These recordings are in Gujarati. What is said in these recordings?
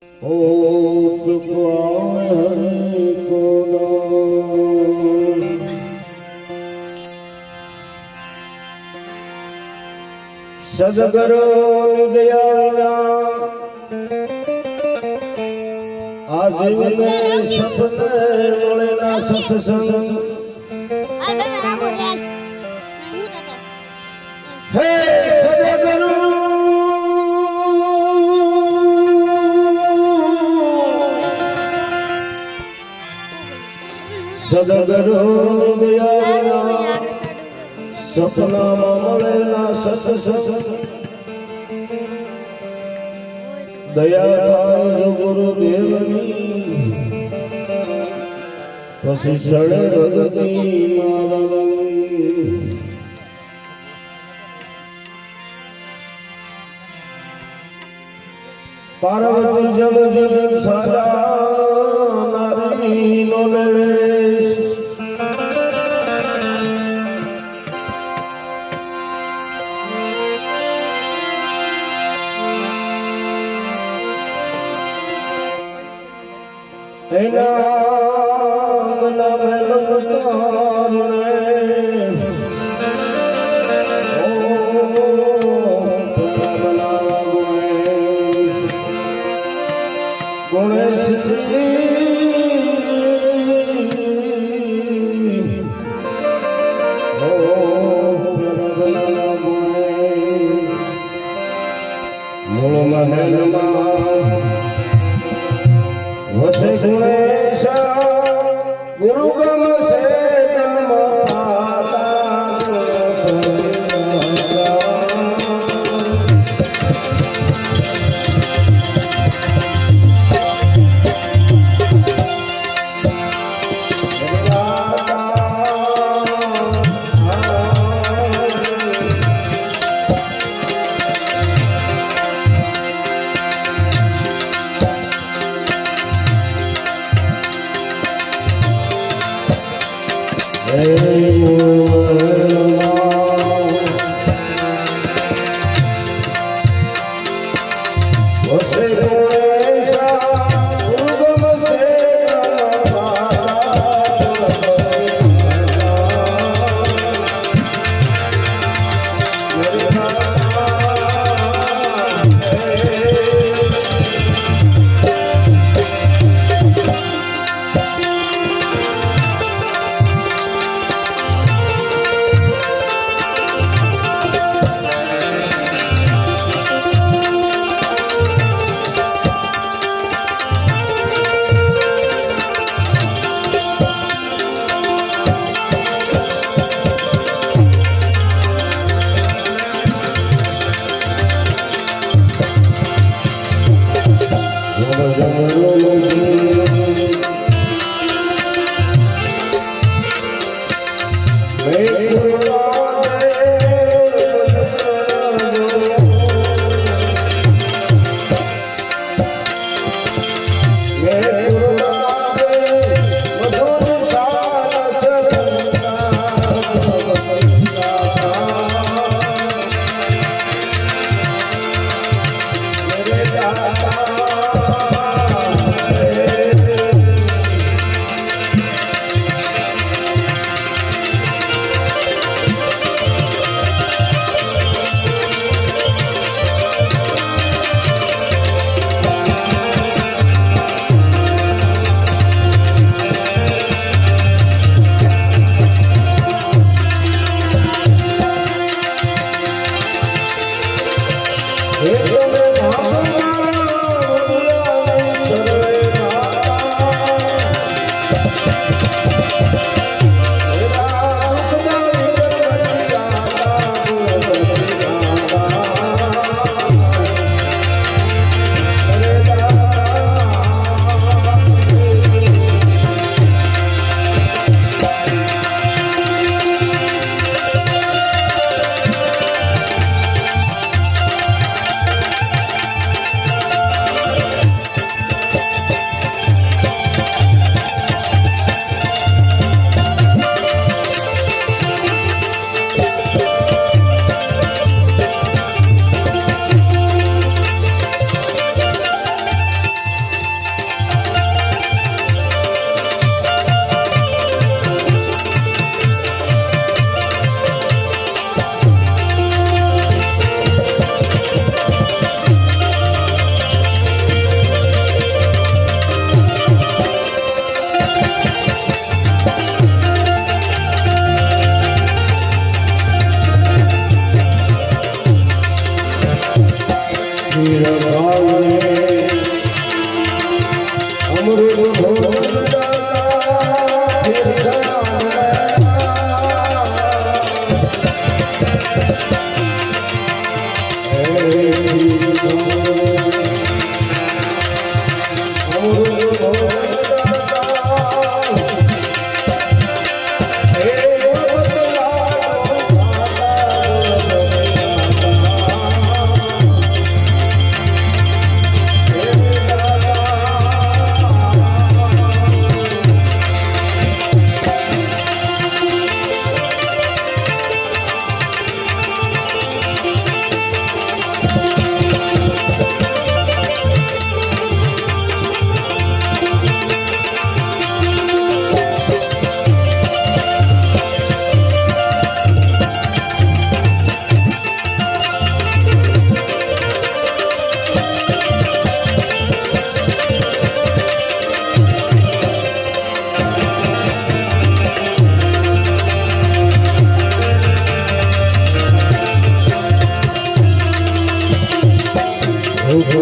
ओ कृपा को सदगुरु दयाला आजीवन सपने मोलेला सत्संग हे सदगुरु सदगुरु दयाला सपना मोलेला सत्संग दया गुरुदेवनी પછી સળે ભગતી પાર્વતી જલ જગત સારા નારી નો લેશ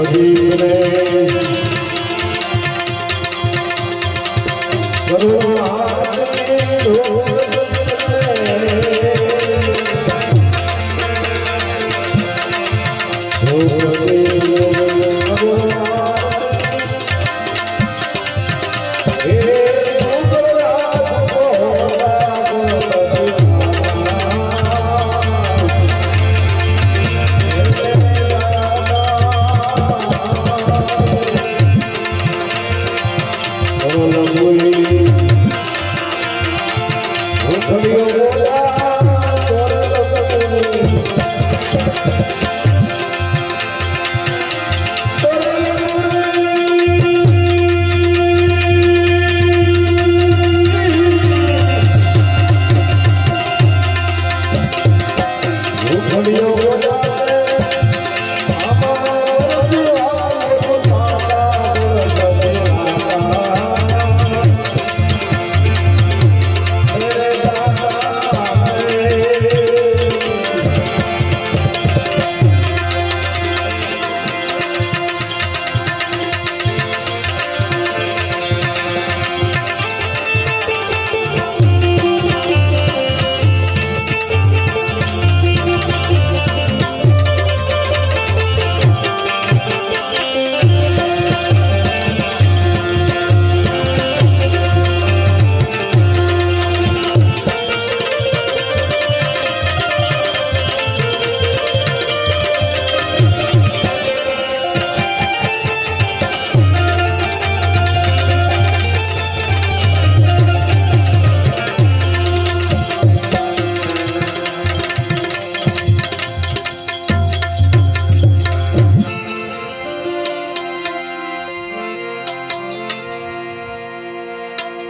પ્રદીપને કરુણાની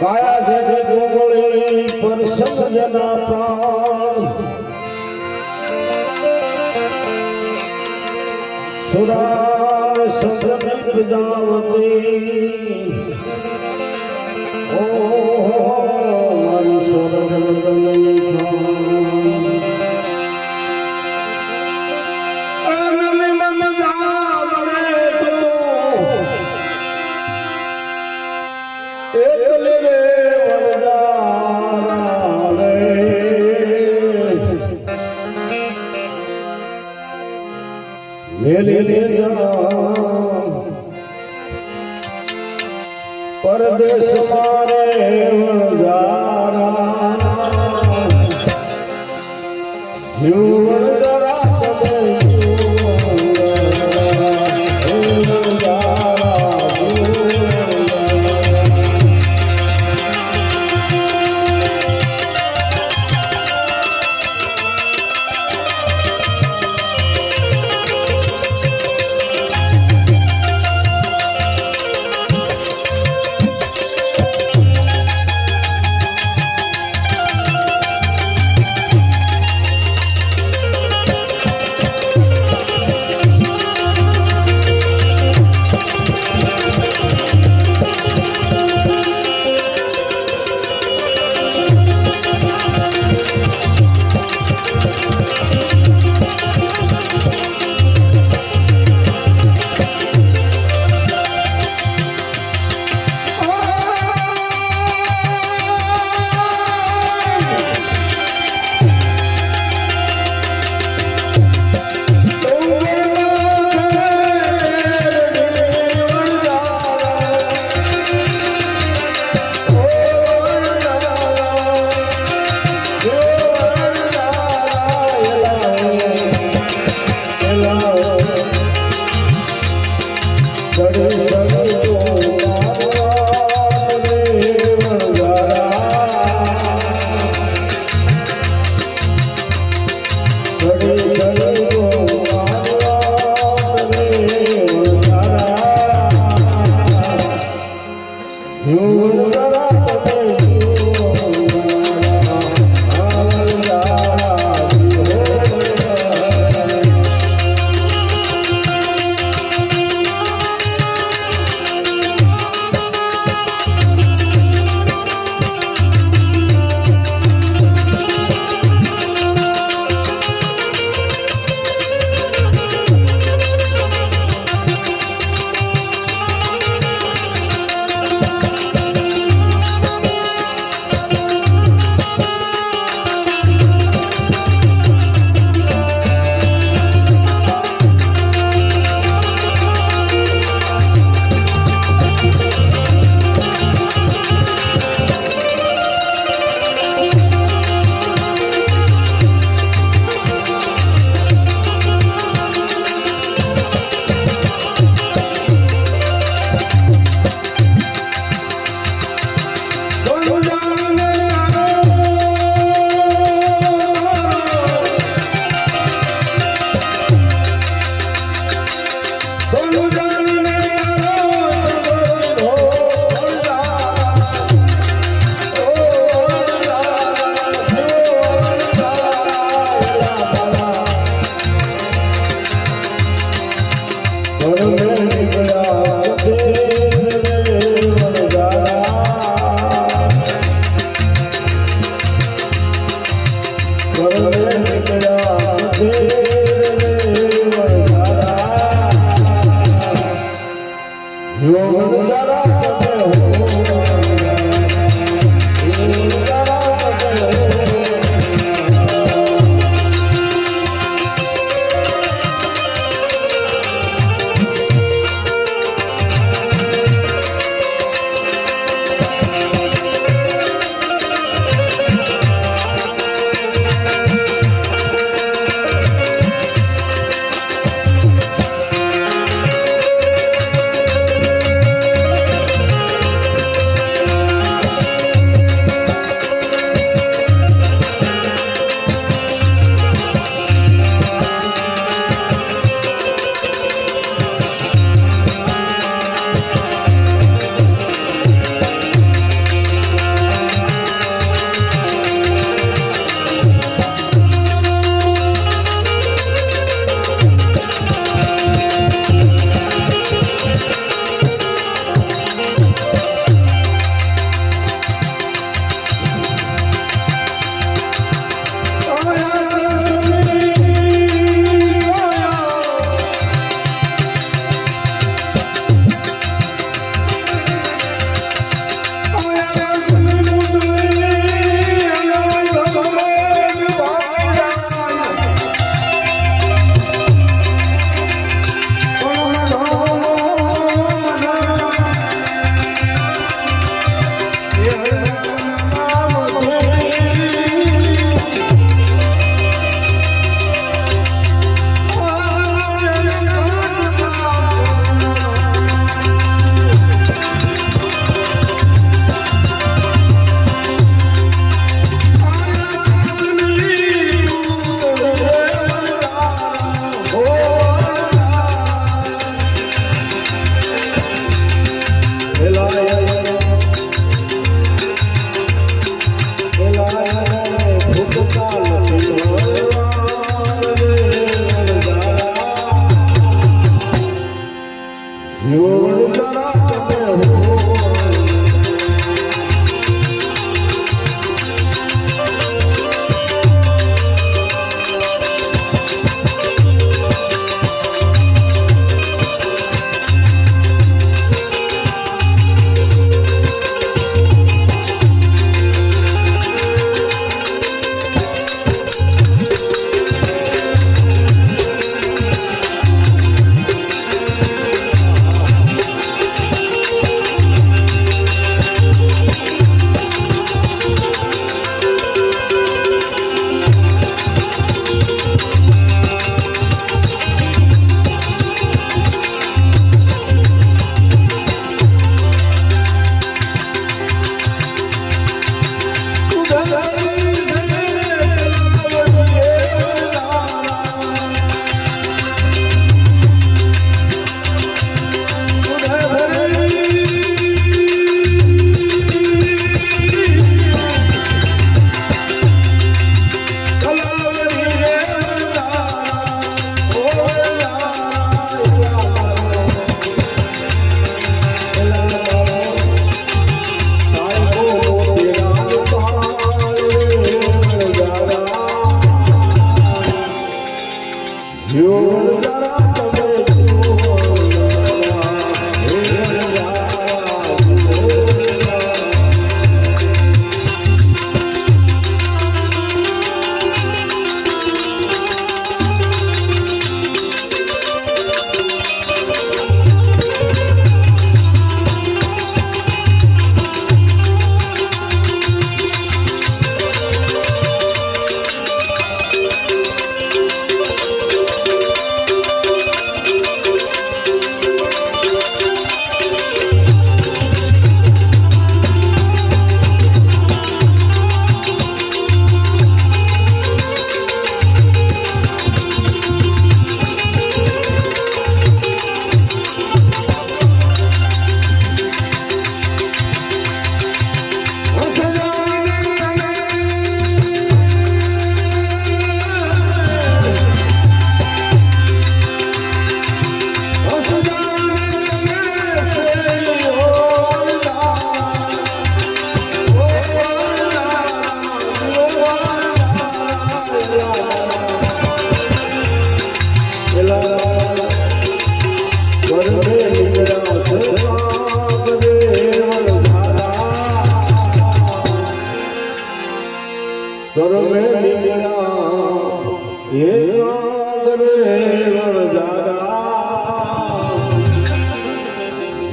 કાયા છે ગોગળી પર સમજના પ્રાણ સુરા સંગમિત જાવતી ઓ મારી સોરગલની પરદેશ મારે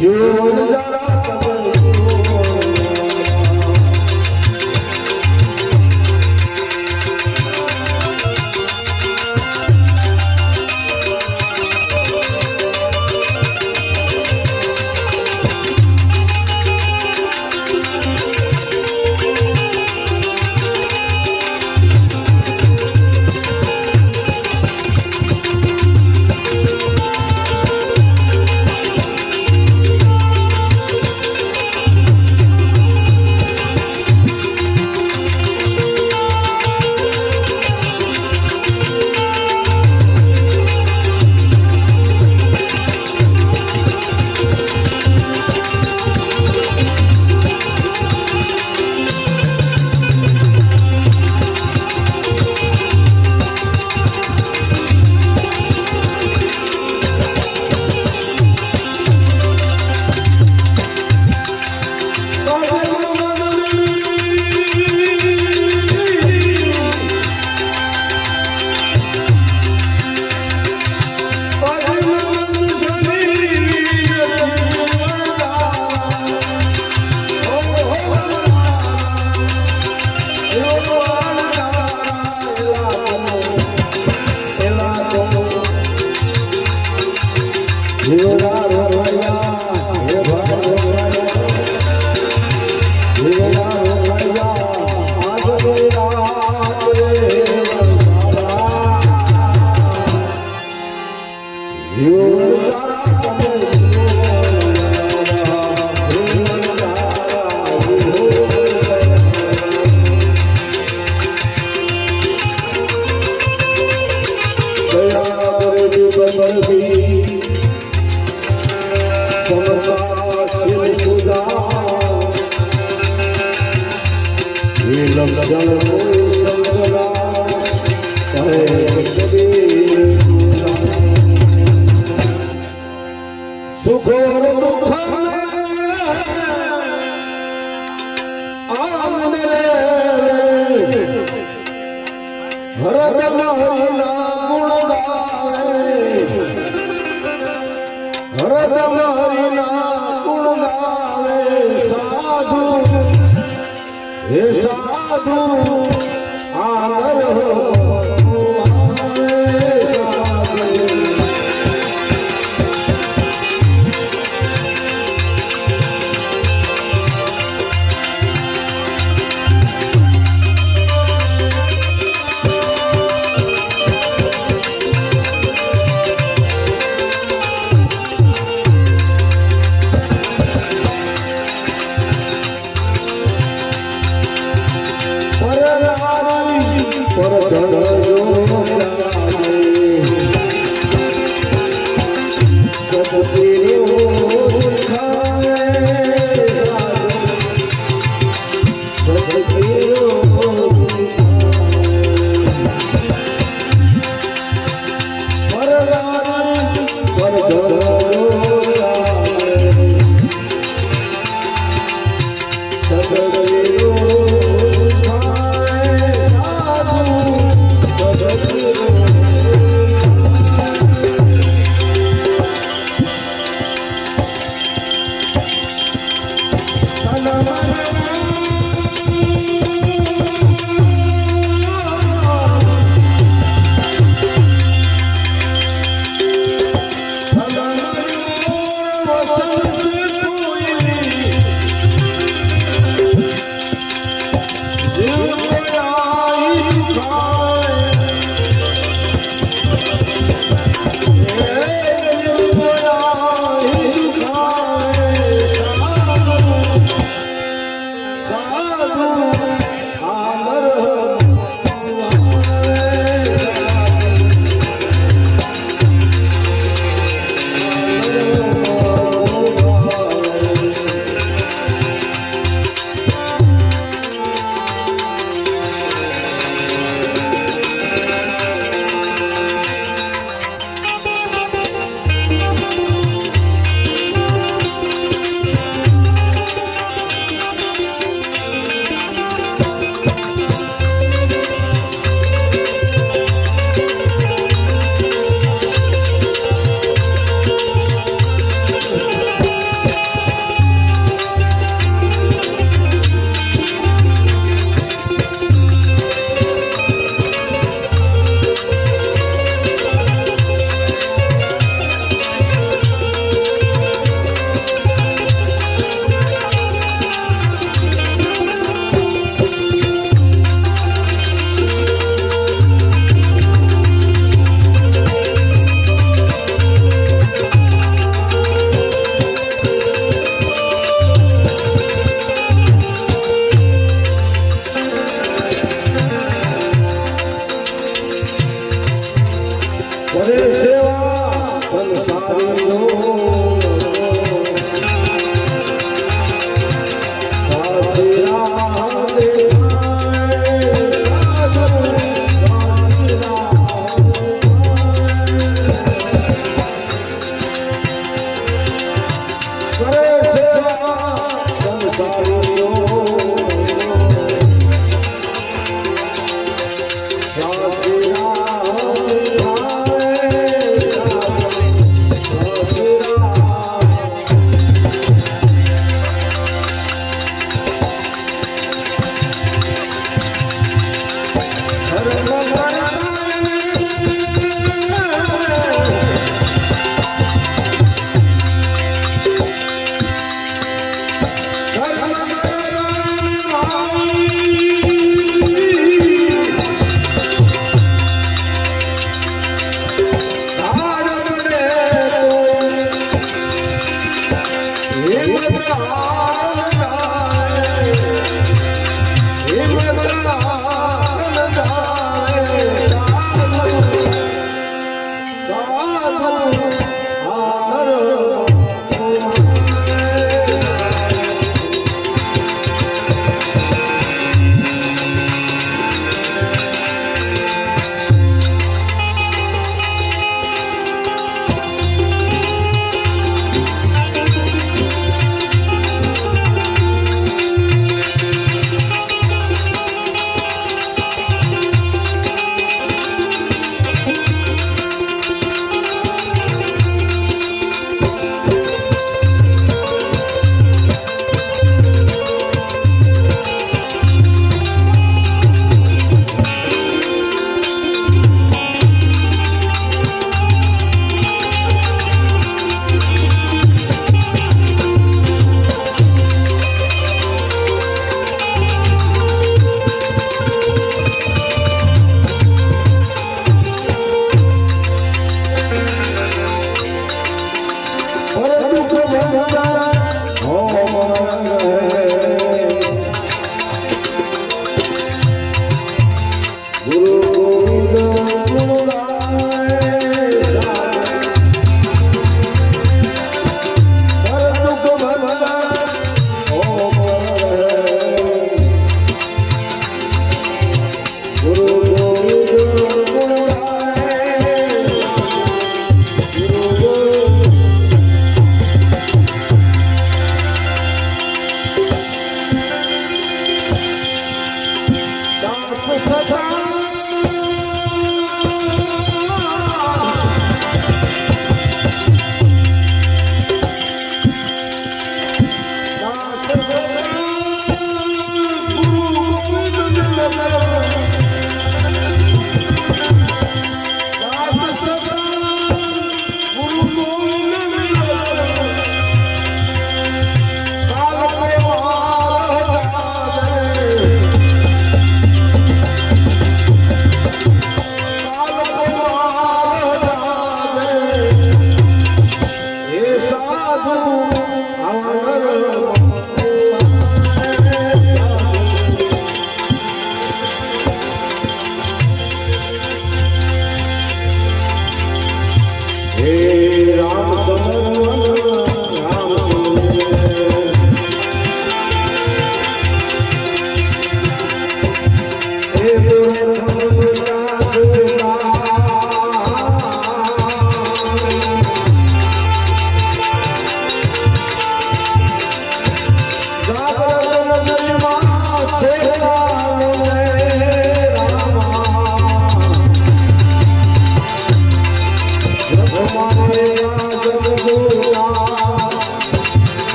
જીવન જરા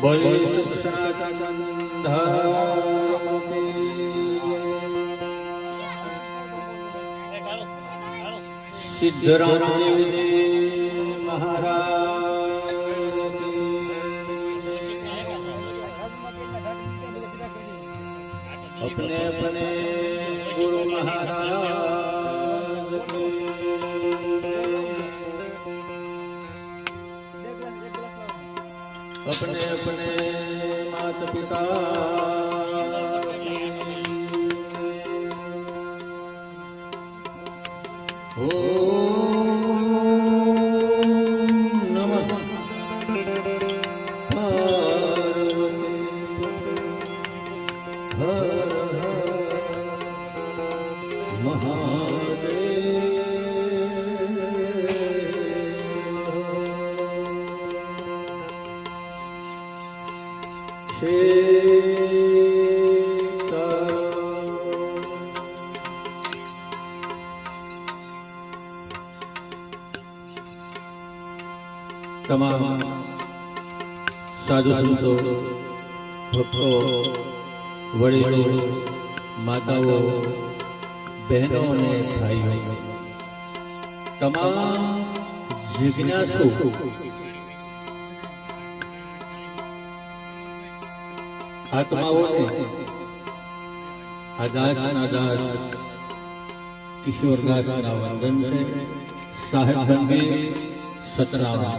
बोलिए सनातन धर्म की सिद्धरामदेव जी महाराज अपने अपने गुरु महाराज अपने अपने माता पिता ओम नमः पार्वती हर हर महादेव तमाम साधु संतो भक्तो वडीलो माताओं बहनों ने भाइयों तमाम જિજ્ઞાસુ આત્માઓને આ દાસના દાસ કિશોરદાસના વંદન છે. સાહેબ ગંગે સતરાવા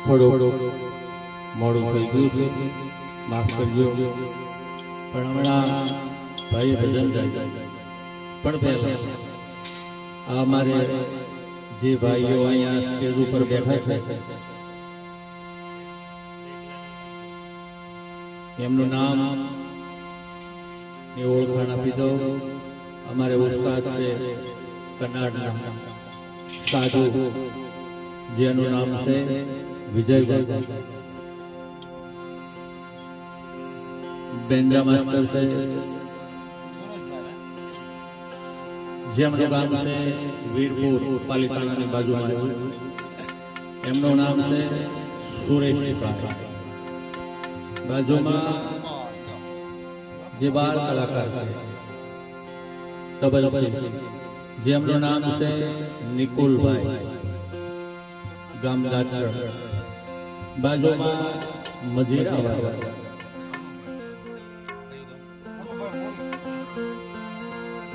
થોડું મોડું થઈ ગયું છે, માફ કરજો. પણ હમણાં ભાઈ ભજન જાય પણ પહેલા આ અમારે જે ભાઈઓ અહીંયા સ્ટેજ ઉપર બેઠા છે એમનું નામ એ ઓળખાણ આપી દો. અમારે ઉસ્તાદ છે કન્નાડના સાધુ જેનું નામ છે વિજયભાઈ. બેન્ડા માસ્ટર છે જેમનું નામ છે વીરપુર પાલિતાણાની બાજુમાં, એમનું નામ છે સુરેશભાઈ. બાજુમાં જે બાળ કલાકાર છે તબલચી જેમનું નામ છે નિકુલભાઈ ગામદાર. બાજુમાં મજીરાવાળા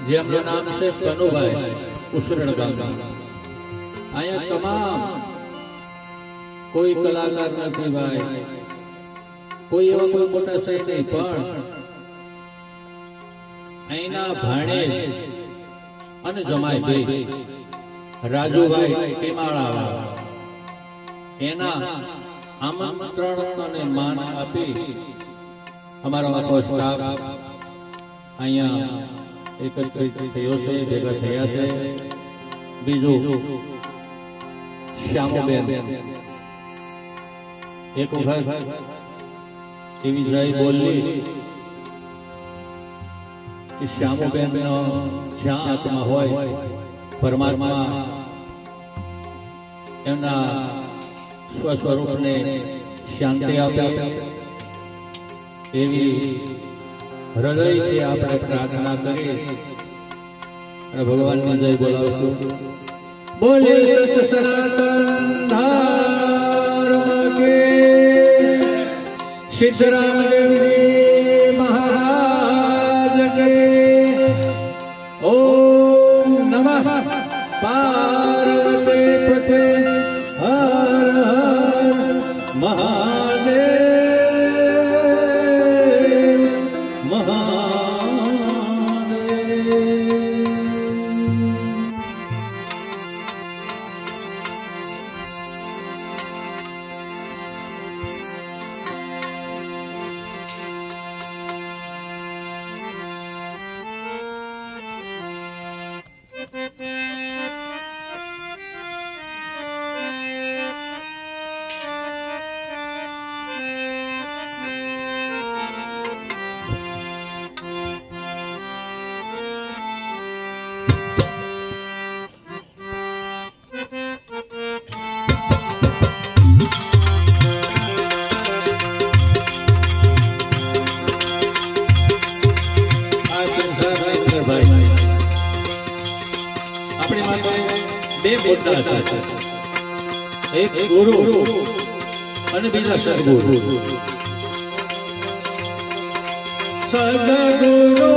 જેમનું નામ છે કનુભાઈ ઉસરણ ગામના. અહીંયા તમામ કોઈ કલાકાર નથી ભાઈ, કોઈ એવા કોઈ મોટા છે નહીં, પણ અહીંના ભાણે અને જમાઈ ભાઈ રાજુભાઈ ટીમાળા એના આમંત્રણ અને માન આપી અમારો આખો સ્ટાફ અહીંયા એકત્રિત થયો છે, ભેગા થયા છે. બીજું શ્યામુબેન એક વખત એવી જય બોલી કે શ્યામુબેન જ્યાં આત્મા હોય પરમાત્મા એમના સ્વસ્વરૂપને શાંતિ આપે એવી હૃદયથી આપણે પ્રાર્થના કરી અને ભગવાનની જય બોલાવશું. બોલે સત સનાતન ધર્મ કે સિદ્ધરામદેવજી મહારાજ કે. ઓમ નમઃ પાર્વતી પતે હર હર મહાદેવ મહાદેવ. આપણી માટે બે મોટા છે, એક ગુરુ અને બીજા સદગુરુ. સદગુરુ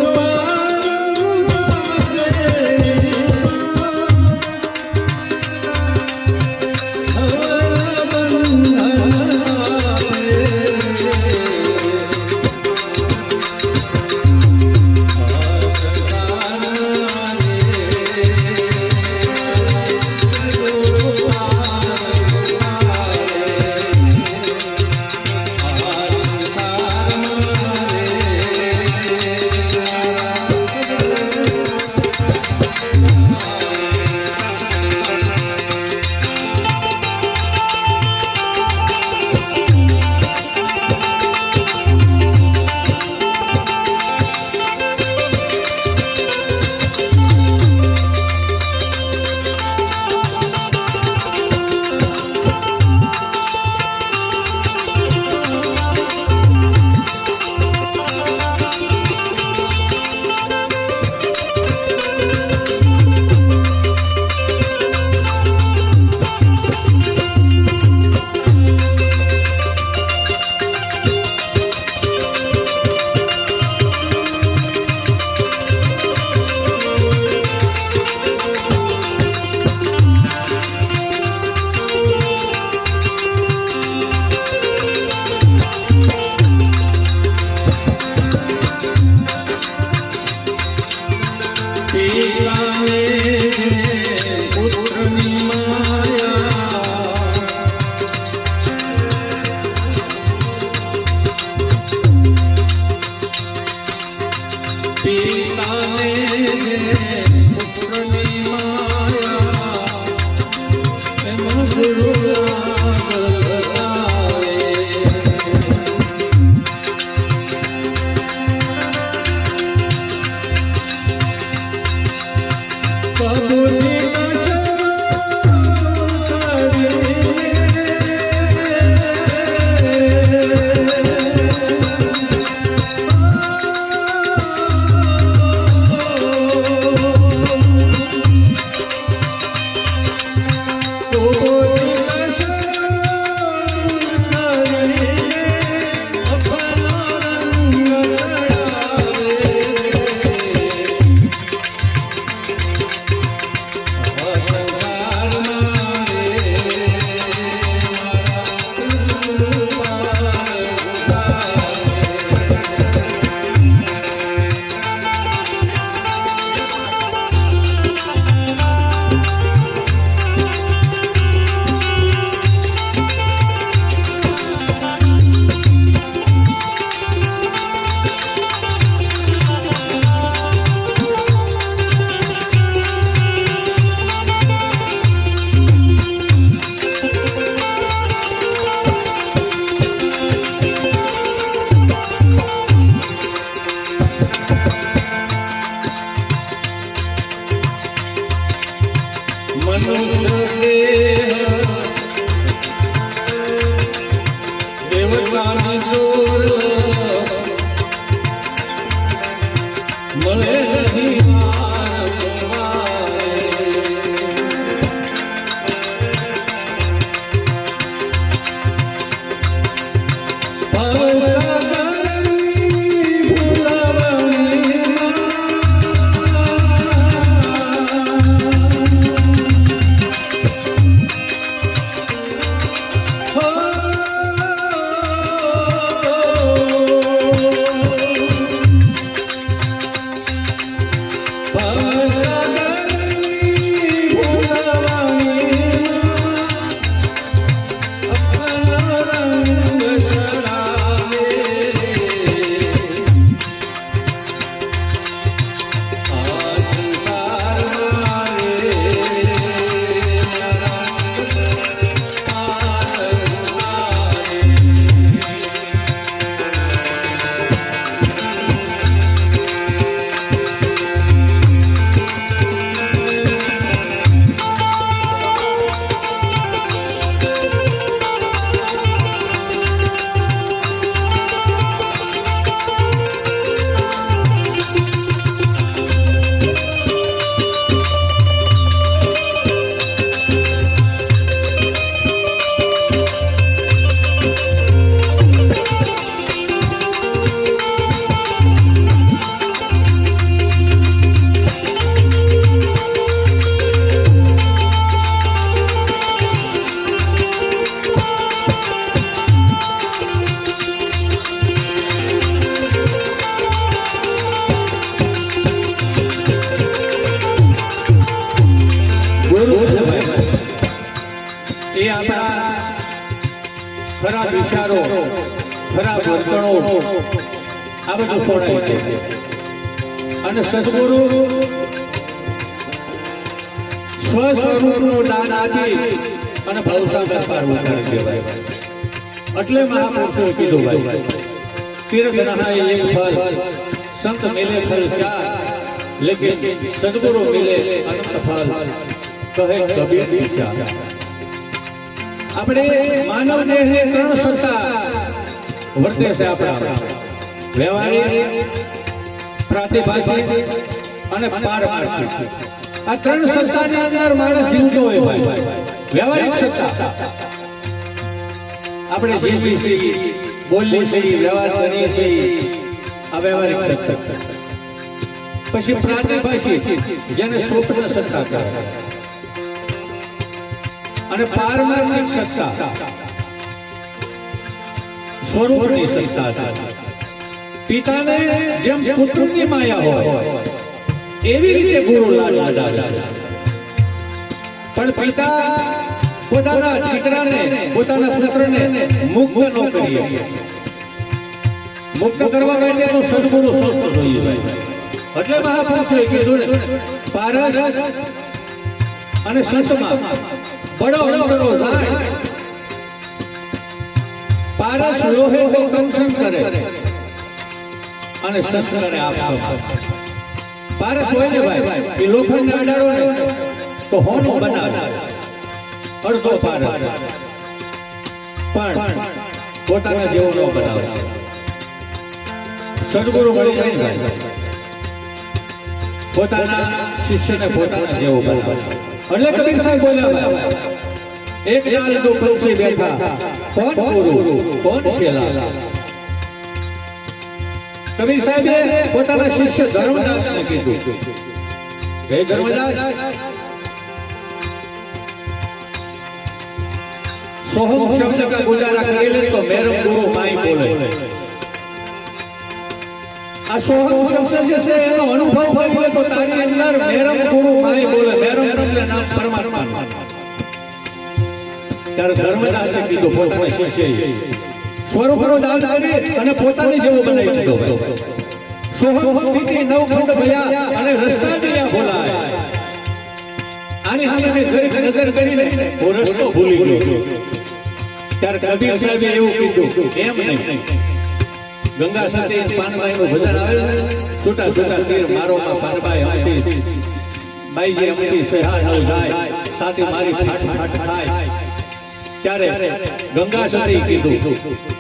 ગોળવાની જોર મળે નહીં એ આપણા ખરાબ વિચારો ખરાબ વર્તણો આ બધું છોડાય છે અને સદગુરુ સ્વસ્વરૂપનું દાન આપી અને ભવસાગર પાર ઉતારી દેવાય. એટલે મહાપુરુષોએ કીધું ભાઈ તીર્થ નહાય એક ફલ સંત મિલે ફલ ચાર લેકિન સદગુરુ મિલે અનંત ફલ કહે કબીર વિચાર. આપણે માનવ દેહને ત્રણ સત્તા વર્તે છે આપણા વ્યવહારિક પ્રાતિભાષિક અને પારમાર્થિક. આ ત્રણ સત્તાની અંદર માણસ જીવતો હોય ભાઈ. વ્યવહારિક સત્તા આપણે જીવીએ છીએ, બોલીએ છીએ, વ્યવહાર કરીએ છીએ, આ વ્યવહારિક સત્તા. પછી પ્રાતિભાષિક જેને સ્વપ્ન સત્તા કહે અને પારમાર્થિક સત્તા સ્વરૂપની સત્તા છે. પિતાને જેમ પુત્રની માયા હોય એવી રીતે ગુરુ લાડ લડાવે. પણ પિતા પોતાના દીકરાને પોતાના પુત્રને મુક્ત ન કરીએ. મુક્ત કરવા માટે તો સદગુરુ સ્વસ્થ જોઈએ. એટલે મહાપુરુષોએ કીધું ને પારસ અને સંતમાં બડો અંતરો થાય. પારસ લોહે કો કંચન કરે અને સંત કરે આપ. પારસ હોય ને ભાઈ એ લોખંડને અડાડો ને તો હોનું બનાવે અડધો પારસ, પણ પોતાના જેવો ન બનાવે. સદગુરુ મળી જાય ને પોતાના શિષ્યને પોતાના જેવો બનાવે. એટલે કબીર સાહેબ બોલ્યા એક ડાલ દો પંછી બેઠા કોણ ગુરુ કોણ ચેલા. કબીર સાહેબે પોતાના શિષ્ય ધર્મદાસને કીધું, હે ધર્મદાસ, સોહમ શબ્દ કા ગુજારા કરી લે તો મેરમ ગુરુ માઈ બોલે. આ સોહમ શબ્દ જે છે એનો અનુભવ કરી લે તો તારી અંદર મેરમ ગુરુ માઈ બોલે. મેરમ એટલે નામ પરમાત્મા. ત્યારે ધર્મદાસે કીધું પોતાના શિષ્યએ સ્વરૂપનો દાન કરી અને પોતાની જેવો બનાવી દીધો. સોહમ સ્થિતિ નવખંડ ભયા અને રસ્તા દિયા બોલાય. આની સામે જરીક નજર કરીને હું રસ્તો ભૂલી ગયો. ત્યારે કબીર સાહેબે એવું કીધું, એમ નહીં. ગંગા સાથે પાનબાઈ નું ભજન આવે છે, છૂટા છૂટા તીર મારો માં પાનબાઈ હમતી બાઈ જે હમતી સહા ન જાય સાથી મારી ફાટ ફાટ ખાય. ત્યારે ગંગાસતી કીધું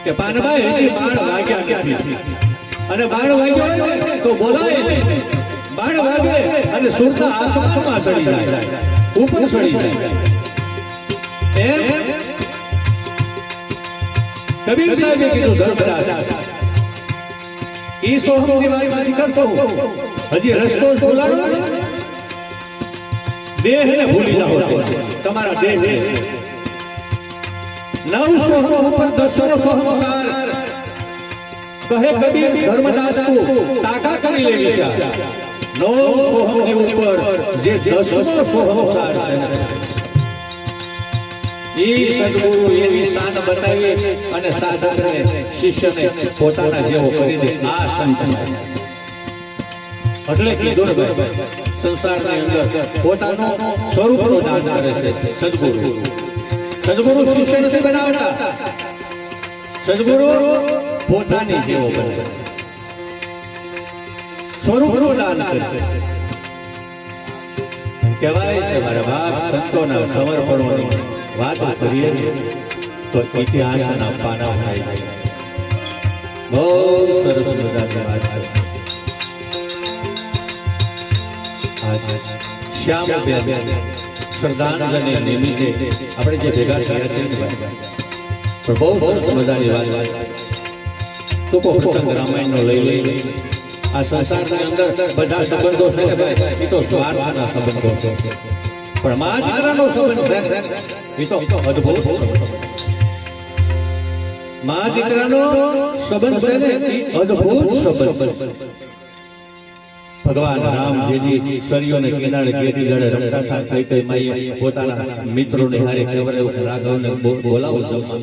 કે પાનભાઈ હજી 12 વાગ્યા નથી અને 12 વાગ્યા હોય ને તો બોલાય 12 વાગે અને સુરતા આસમાનમાં ચડી જાય ઉપર ચડી જાય એમ કબીર સાહેબે કીધું ધર્મરાજ ઈ સોહમની વાતમાંથી કરતો હું હજી રસ્તો બોલાડો દેહને ભૂલી જાઓ તમારા દેહને 9 સોહમ ઉપર 10 સોહમસાર કહે કબીર ધર્મદાસ કો તાકા કરી લેવી છે 9 સોહમની ઉપર જે 10મો સોહમસાર છે ઈ સદગુરુ એવી શાન બતાવી અને સાધકને શિષ્યને પોતાના જેવો કરી દે આ સંત એટલે કીધું સંસારની અંદર પોતાનું સ્વરૂપનું દાન કરે છે સદગુરુ શિષ્ય નથી બનાવતા સદગુરુ પોતાની જેવો બને સ્વરૂપનું દાન કરે કહેવાય છે મારા બાપ સંતોના સમર્પણોની વાત કરીએ તો ઇતિહાસના પાના થાય છે બહુ સરસ મજાની વાત છે શ્યામબેન શ્રદ્ધાંજલિ નિમિત્તે આપણે જે ભેગા થયા છે પણ બહુ સરસ મજાની વાત ટૂંકો પ્રસંગ રામાયણનો લઈ આ સંસારની અંદર બધા સંબંધો છે ને ભાઈ એ તો સ્વાર્થના સંબંધો છે પણ મા દીકરાનો સંબંધ છે એ તો અદ્ભુત મા દીકરાનો સંબંધ છે ને એ અદ્ભુત સંબંધ ભગવાન રામ જેની સરિયોને કિનારે કેદી લડે રમતા હતા કઈ માઈએ પોતાના મિત્રોને હારે કહેવાય રાઘવને બોલાવો જમવા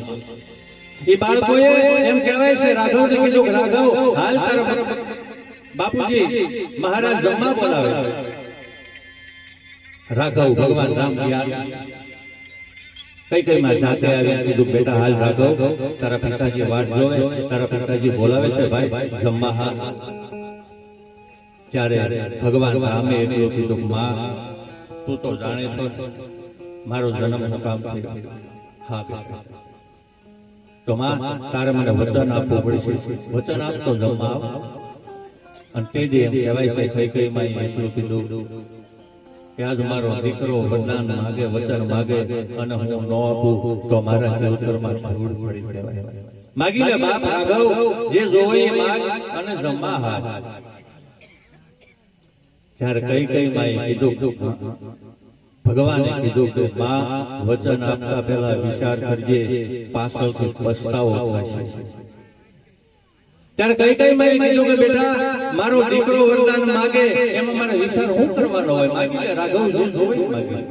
એ બાળકોએ એમ કહેવાય છે રાઘવને કીધું રાઘવ હાલ તારા બાપુજી મહારાજ જમવા બોલાવે છે રાઘવ ભગવાન રામ કઈ માં જાતે આવ્યા કીધું બેટા હાલ રાઘવ તારા પિતાજી વાટ જોવે તારા પિતાજી બોલાવે છે ભાઈ જમવા હા ત્યારે ભગવાન રામે એટલું કીધું માં તું તો જાણે છો મારો જન્મ મુકામ છે હા તો માં તારે મને વચન આપવું પડશે વચન આપતો જમવા અને તે જે એમ કહેવાય છે કઈ માં એટલું કીધું કે આજ મારો દીકરો વરદાન માગે વચન માગે અને હું ન આપું તો મારા જીવતરમાં ધૂળ પડી કહેવાય માગી લે બાપ રાઘવ જે જોવે એ માગ અને જમવા હા ત્યારે કઈ માએ કીધું ભગવાને કીધું કે માં વચન આપતા પહેલા વિચાર કરજે પાછળથી પસ્તાવો થશે ત્યારે કઈ માએ કીધું કે બેટા મારો દીકરો વરદાન માગે એમાં મારે વિચાર શું કરવાનો હોય માગી લે રાઘવ જે જોવે માગી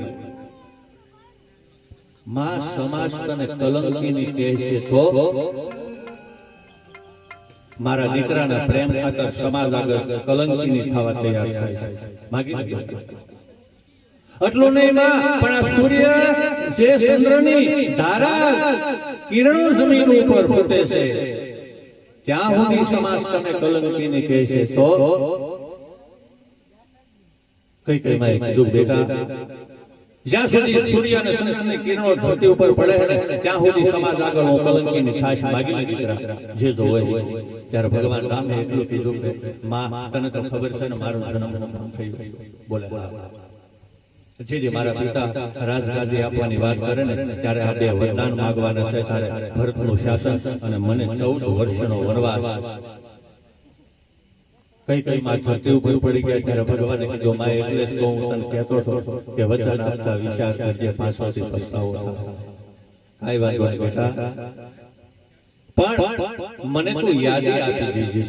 માં સમાજ તને કલંકીની કહે છે તો મારા દીકરાના પ્રેમ ખાતર સમાજ આગળ કલંકીની થવા તૈયાર થાય માગી એટલું નહીં માં પણ આ સૂર્ય જે ચંદ્રની ધારા કિરણો જમીન ઉપર ફૂટે છે ત્યાં સુધી સમાજ તને કલંકીની કહે છે તો કઈ માં કીધું બેટા જ્યાં સુધી સૂર્ય અને ચંદ્રની કિરણો ધરતી ઉપર પડે ત્યાં સુધી સમાજ આગળ હું કલંકીની છાશ માગી દીકરા જે જોવે ત્યારે ભગવાન રામે એટલું કીધું કે માં તને તો ખબર છે ને મારું જન્મ થયું બોલે જે મારા પિતા રાજગાદી આપવાની વાત કરે ને ત્યારે આ બે વરદાન માંગવાના છે ત્યારે ભરતનું શાસન અને મને 14 વર્ષનો વનવાસ કઈ માં ધરતી ઉપર પડી ગયા ત્યારે ભગવાને કીધું માં એટલે તો હું તને કહેતો હતો કે વચન આપતા વિચાર કરજે પાછળથી પસ્તાવો થાય કઈ વાત બેટા પણ મને તું યાદી આપી દેજે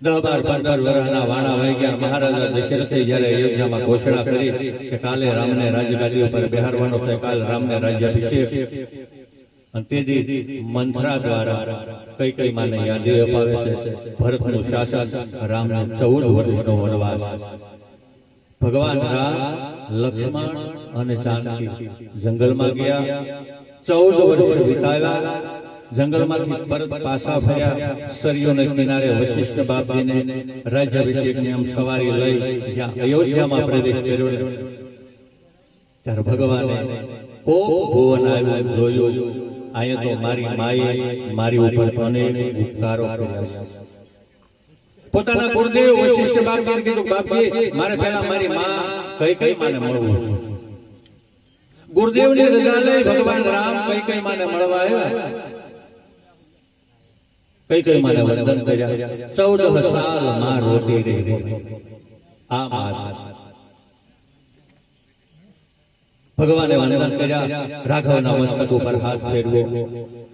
10-12-15 વર્ષના વાણા વહી ગયા મહારાજા દશરથે જ્યારે અયોધ્યામાં ઘોષણા કરી કે કાલે રામને રાજગાદી ઉપર બેહારવાનો છે કાલ રામને રાજ્યાભિષેક અને તેથી મંત્રા દ્વારા કઈ માને યાદી અપાવે છે ભરતનું શાસન રામને 14 વર્ષનો વનવાસ ભગવાન રામ લક્ષ્મણ અને જાનકી જંગલમાં ગયા 14 વર્ષ વિતાવ્યા જંગલમાંથી પરત પાછા ફર્યા સરિયોને કિનારે વશિષ્ઠ બાપજીને રાજ્યાભિષેકની આમ સવારી લઈ જ્યાં અયોધ્યામાં પ્રવેશ કર્યો ત્યારે ભગવાને કોપ ભુવન આવ્યું જોયું, અહીંયા તો મારી માએ મારી ઉપર અનેક ઉપકારો કર્યા છે. પોતાના ગુરુદેવ વશિષ્ઠ બાપજીને કીધું, બાપજી મારે પહેલા મારી માં કઈ માને મળવું છે. ગુરુદેવની રજા લઈ ભગવાન રામ કઈ માને મળવા આવ્યા. કઈ માને વંદન કર્યા. 14 સાલ માં રોતી રહી. આ માં ભગવાને વંદન કર્યા. રાઘવના મસ્તક ઉપર હાથ ફેરવ્યો.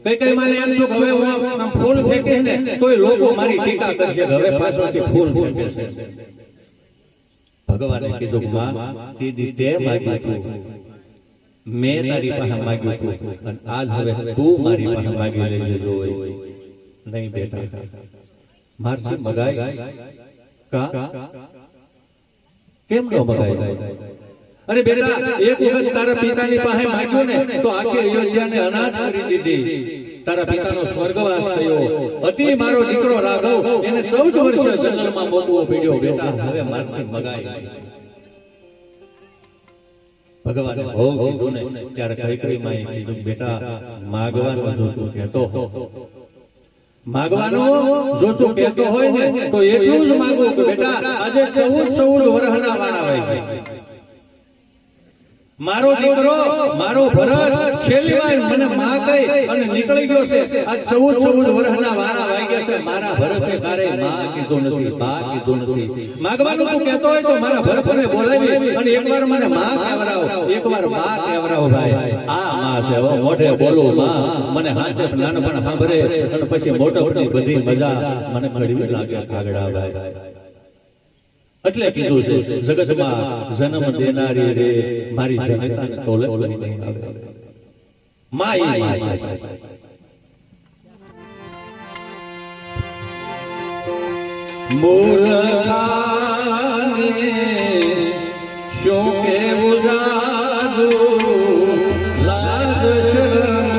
કઈ માને એમ છું કે હવે હું આમ ફૂલ ફેંકીશ ને તોય લોકો મારી ટીકા કરશે, હવે પાછળથી ફૂલ ફેંકે છે. ભગવાને કીધું, માં સીધી તે માગી તું, મેં તારી પાસે માગ્યું તું, અને આજ હવે તું મારી પાસે માગી લેજો. હોય નહીં બેટા, મારથી મગાય કા કેમ ન મગાય? અરે બેટા, એક વખત તારા પિતાની પાસે માગ્યું ને તો આખી અયોધ્યાને અનાજ કરી દીધી. તારા પિતાનો સ્વર્ગવાસ થયો. અતિ મારો દીકરો રાઘવ એને 14 વર્ષે જંગલમાં મોકવો પડ્યો. બેટા હવે મારથી મગાય. ભગવાને બહુ કીધું ને ત્યારે કઈ માએ કીધું, બેટા માગવાનું જો તું કહેતો, માગવાનું જો તું કહેતો હોય ને તો એટલું જ માંગુ કે બેટા આજે 14 વર્ષના વાળા હોય. મારો દીકરો મારો ભરત છેલ્લી વાર મને માં કહી અને નીકળી ગયો છે. આજ 14 વર્ષના વાળા વાગ્યા છે. મારા ભરતે તારે માં કીધું નથી, બા કીધું નથી. માગવાનું તું કહેતો હોય તો મારા ભરતને બોલાવી અને એકવાર મને માં કહેવરાવ, એકવાર બા કહેવરાવ. ભાઈ આ માં છે. હવે મોઢે બોલું માં, મને હાથે નાનપણ સાંભળે અને પછી મોટપની બધી મજા મને કડવી લાગે કાગડા. ભાઈ એટલે કીધું છે, જગતમાં જન્મ દેનારી રે મારી જનતાને તોલે નહીં આવે. માય મૂર્ખાને શું કેવું જાદુ, લાજ શરમ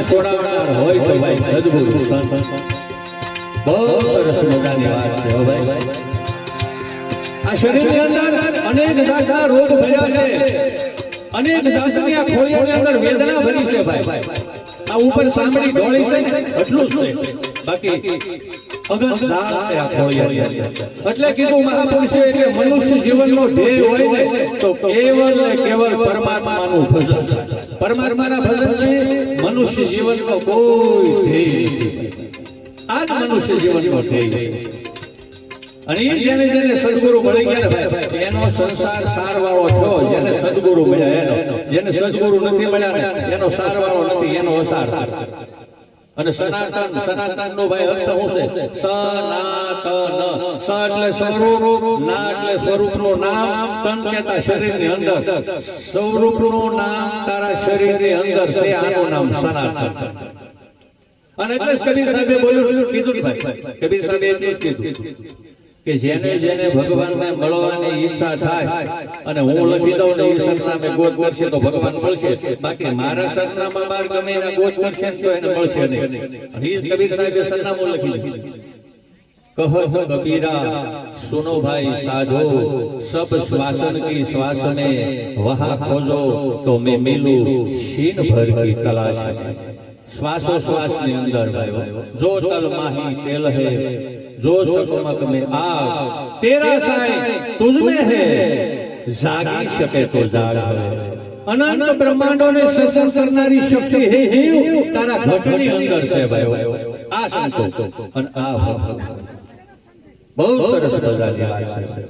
છોડાવનાર હોય તો ભાઈ સદગુરુ બહુ સરસ મજાની વાત છે. ભાઈ આ શરીરની અંદર અનેક જાતના રોગ ભર્યા છે, અનેક જાતની આ ખોળીઓની અંદર વેદના ભરી છે. ભાઈ આ ઉપર સાંભળી ઢોળી છે ને એટલું જ છે, બાકી અગનદાળ છે આ ખોળીઓની અંદર. એટલે કીધું મહાપુરુષે કે મનુષ્ય જીવનનો ધ્યેય હોય ને તો કેવલ ને કેવલ પરમાત્માનું ભજન. પરમાત્માના ભજનથી મનુષ્ય જીવનનો કોઈ ધ્યેય નથી. આ જ મનુષ્ય જીવનનો ધ્યેય છે. અને એ જેને જેને સદગુરુ મળી ગયા ને ભાઈ એનો સંસાર સારવાળો થયો. જેને સદગુરુ મળ્યા એનો, જેને સદગુરુ નથી મળ્યા ને એનો સારવાળો નથી, એનો અસાર. અને સનાતન નો ભાઈ અર્થ શું છે? સનાતન. સ એટલે સ્વરૂપ, ના એટલે સ્વરૂપ નું નામ, તન કહેતા શરીર ની અંદર. સ્વરૂપ નું નામ તારા શરીર ની અંદર છે, આનું નામ સનાતન. અને એટલે જ કબીર સાહેબે બોલ્યું, કીધું ભાઈ કબીર સાહેબે એટલું જ કીધું કે જેને જેને ભગવાનને મળવાની ઈચ્છા થાય અને હું લખી દઉં ને એ સરનામે ગોત કરશે તો ભગવાન મળશે. બાકી મારા સરનામા બાર ગમે એના ગોત કરશે તો એને મળશે નહીં. અને એ કબીર સાહેબે સરનામું લખી દીધું. कहत कबीरा सुनो भाई साधो, सब श्वासन की श्वास में वहाँ खोजो तो मैं मिलूं शीन भर की तलाश में। श्वासो श्वास ની અંદર ભાઈઓ જો તલ માહી તેલ है, जो सकमक में आग तेरा साई तुझ में है, जागी सके तो जाग है। अनंत ब्रह्मांडों ने सृजन करनारी शक्ति है ही तारा घटनी अंदर से भाईओ। आ संतो अन आ बहुत सरस મજાની વાત છે।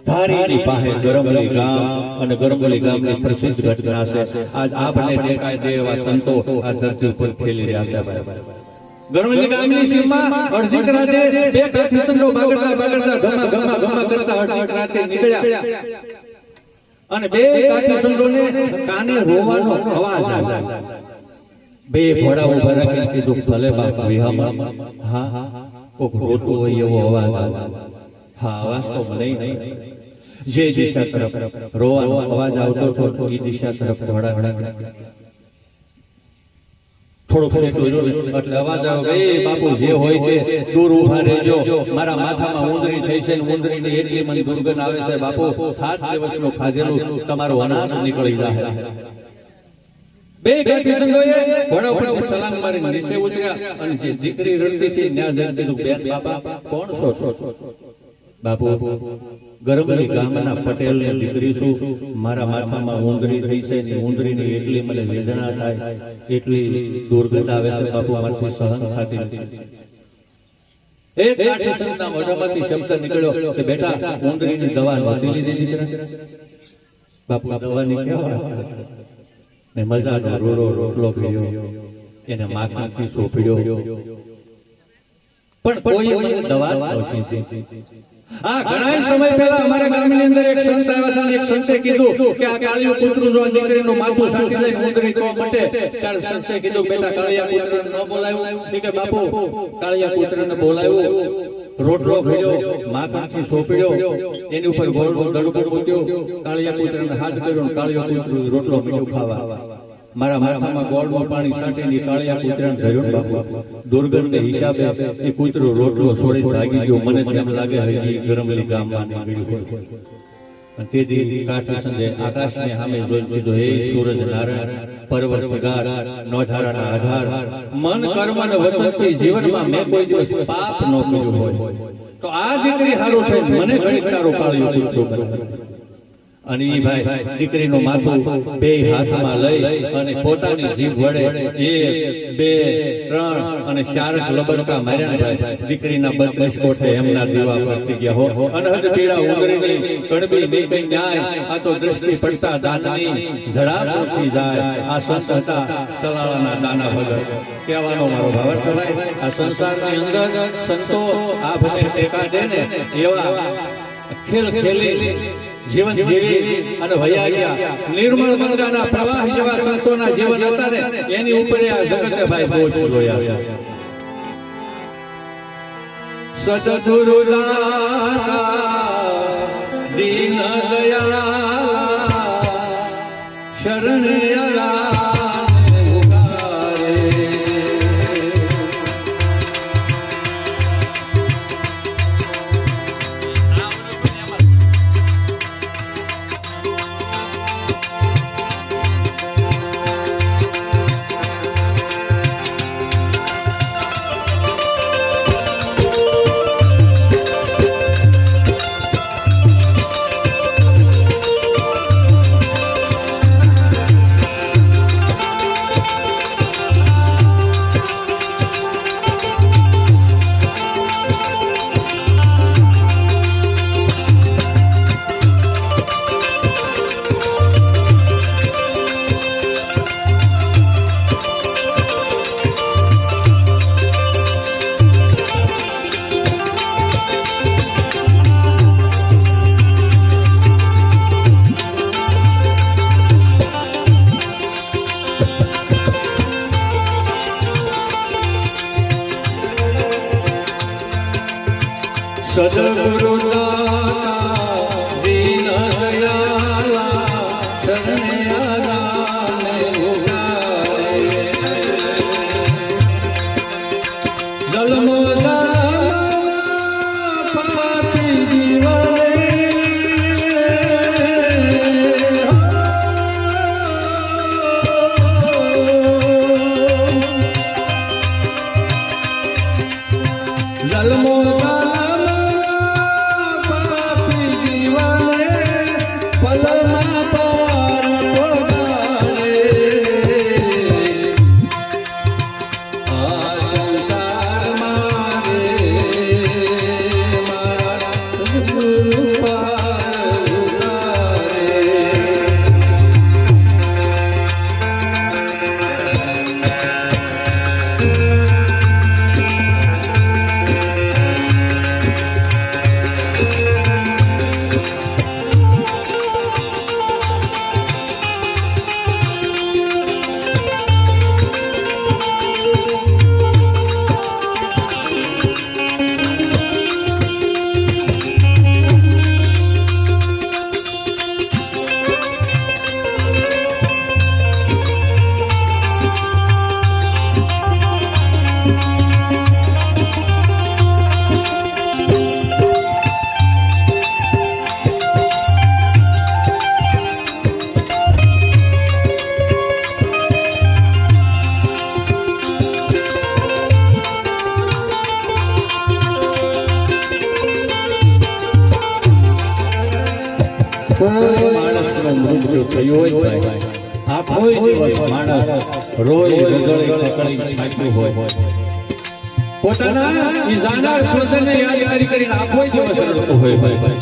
ધારીની પાસે ગરમલી ગામ અને ગરમલી ગામની પ્રસિદ્ધ ઘટના છે। આજ આપને દેખાય દે એવા સંતો આ ધરતી ઉપર ફેલી રહ્યા છે। ગરમલી ગામની સીમમાં અડધી રાતે બે કાઠી સંતો બાગડતા બાગડતા ઘમા કરતા અડધી રાતે નીકળ્યા અને બે કાઠી સંતોને કાને રોવાનો અવાજ આવ્યો। બે ઘોડા ઉભા રાખીને કીધું ભલે બાપ વિહામાં હા કોક રોતું હોય એવો અવાજ આવે। હા અવાજ તો મને નહીં, જે દિશા તરફ રોવાનો અવાજ આવતો હતો એ દિશા તરફ ઘોડા થોડુંક સેટું એટલે અવાજ આવ્યો, એ બાપુ જે હોય તે દૂર ઉભા રહેજો, મારા માથામાં ઉંદરી થઈ છે, ઉંદરીની એટલી મને દુર્ગંધ આવે છે બાપુ, 7 દિવસનું ખાધેલું તમારું અનાજ નીકળી જાય। બે કાઠી સંતોએ ઘોડા ઉપરથી સલામ મારીને નીચે ઉતર્યા અને જે દીકરી રડતી હતી ત્યાં જઈને કીધું, બેન બાપા કોણ છો? બાપુ ગરમલી ગામના પટેલની દીકરી છું, મારા માથામાં ઉંદરી થઈ છે ને ઉંદરીની એટલી મને વેદના થાય, એટલી દુર્ગંધ આવે છે બાપુ, મારાથી સહન થતી નથી। એક કાઠી સંતના મોઢામાંથી શબ્દ નીકળ્યો કે બેટા ઉંદરીની દવા નહોતી લીધી દીકરા? બાપુ દવાની ક્યાં વાત ને મજાનો રોરો રોટલો કર્યો, એને માખણથી સોંપ્યો, પણ કોઈ મને દવા નહોતી દીધી। આ ઘણા સમય પહેલા અમારા ગામની અંદર એક સંત આવ્યા હતા, એક સંતે કીધું કે આ કાળિયું કૂતરું જો દીકરીનું માથું સાટી જાય ઉંદરી તો મટે, ત્યારે સંતે કીધું બેટા કાળિયા કૂતરાને ન બોલાવ્યું? કે બાપુ કાળિયા કૂતરાને બોલાવ્યું, રોટલો ભર્યો, માખણથી સોંપ્યો, એની ઉપર ગોળ દડકું મૂક્યું, કાળિયા કૂતરાને હાથ કર્યો, કાળિયો કૂતરું રોટલો મીઠું ખાવા। મારા માથામાં ગોળનું પાણી છાંટીને કાળિયા કૂતરાને ધર્યો બાપુ, દુર્ગંધને હિસાબે એ કૂતરો રોટલો છોડી ભાગી ગયો। મને તેમ લાગે હજી ગરમલી ગામમાં નીકળ્યું હોય। અને તેથી કાઠી સંજે આકાશને સામે જોઈ કીધું, હે સૂરજ નારાયણ પર્વત જગાર નોધારાના આધાર, મન કર્મ અને વચનથી જીવનમાં મેં કોઈ દિવસ પાપ ન કર્યું હોય તો આ દીકરી હારું થઈને મને ઘડીક તારો કાળિયો કૂતરો બનાવ। અને ઈ ભાઈ દીકરીનું માથું બે હાથમાં લઈ અને પોતાની જીભ વડે 1 2 3 અને 4 લબરકા માર્યા ભાઈ દીકરીના 32 કોઠે એમના દીવા પ્રગટી ગયા હો। અનહદ પીડા ઉંદરીની કડબી નીકળી ન્યાય, આ તો દૃષ્ટિ પડતા દાનની જડા પહોંચી જાય। આ સંત હતા સલાળાના દાના ભગત। કહેવાનો મારો ભાવાર્થ થાય, આ સંસારની અંદર સંતો આભને ટેકા દે ને એવા ખેલ ખેલી જીવન જીવી અને વયા ગયા। નિર્મળ ગંગાના પ્રવાહ જેવા સંતોના જીવન હતા ને એની ઉપર આ જગતે ભાઈ બોજ જોયા। સદગુરુ દાતા દીન દયાલા શરણ કોઈ માણસનું મૃત્યુ થયું હોય ભાઈ, આખો દિવસ માણસ રોઈ રગડી કકડી થાક્યું હોય, પોતાના ઈ જાનાર સ્વજનને યાદ કરીને આખો દિવસ રડતો હોય ભાઈ,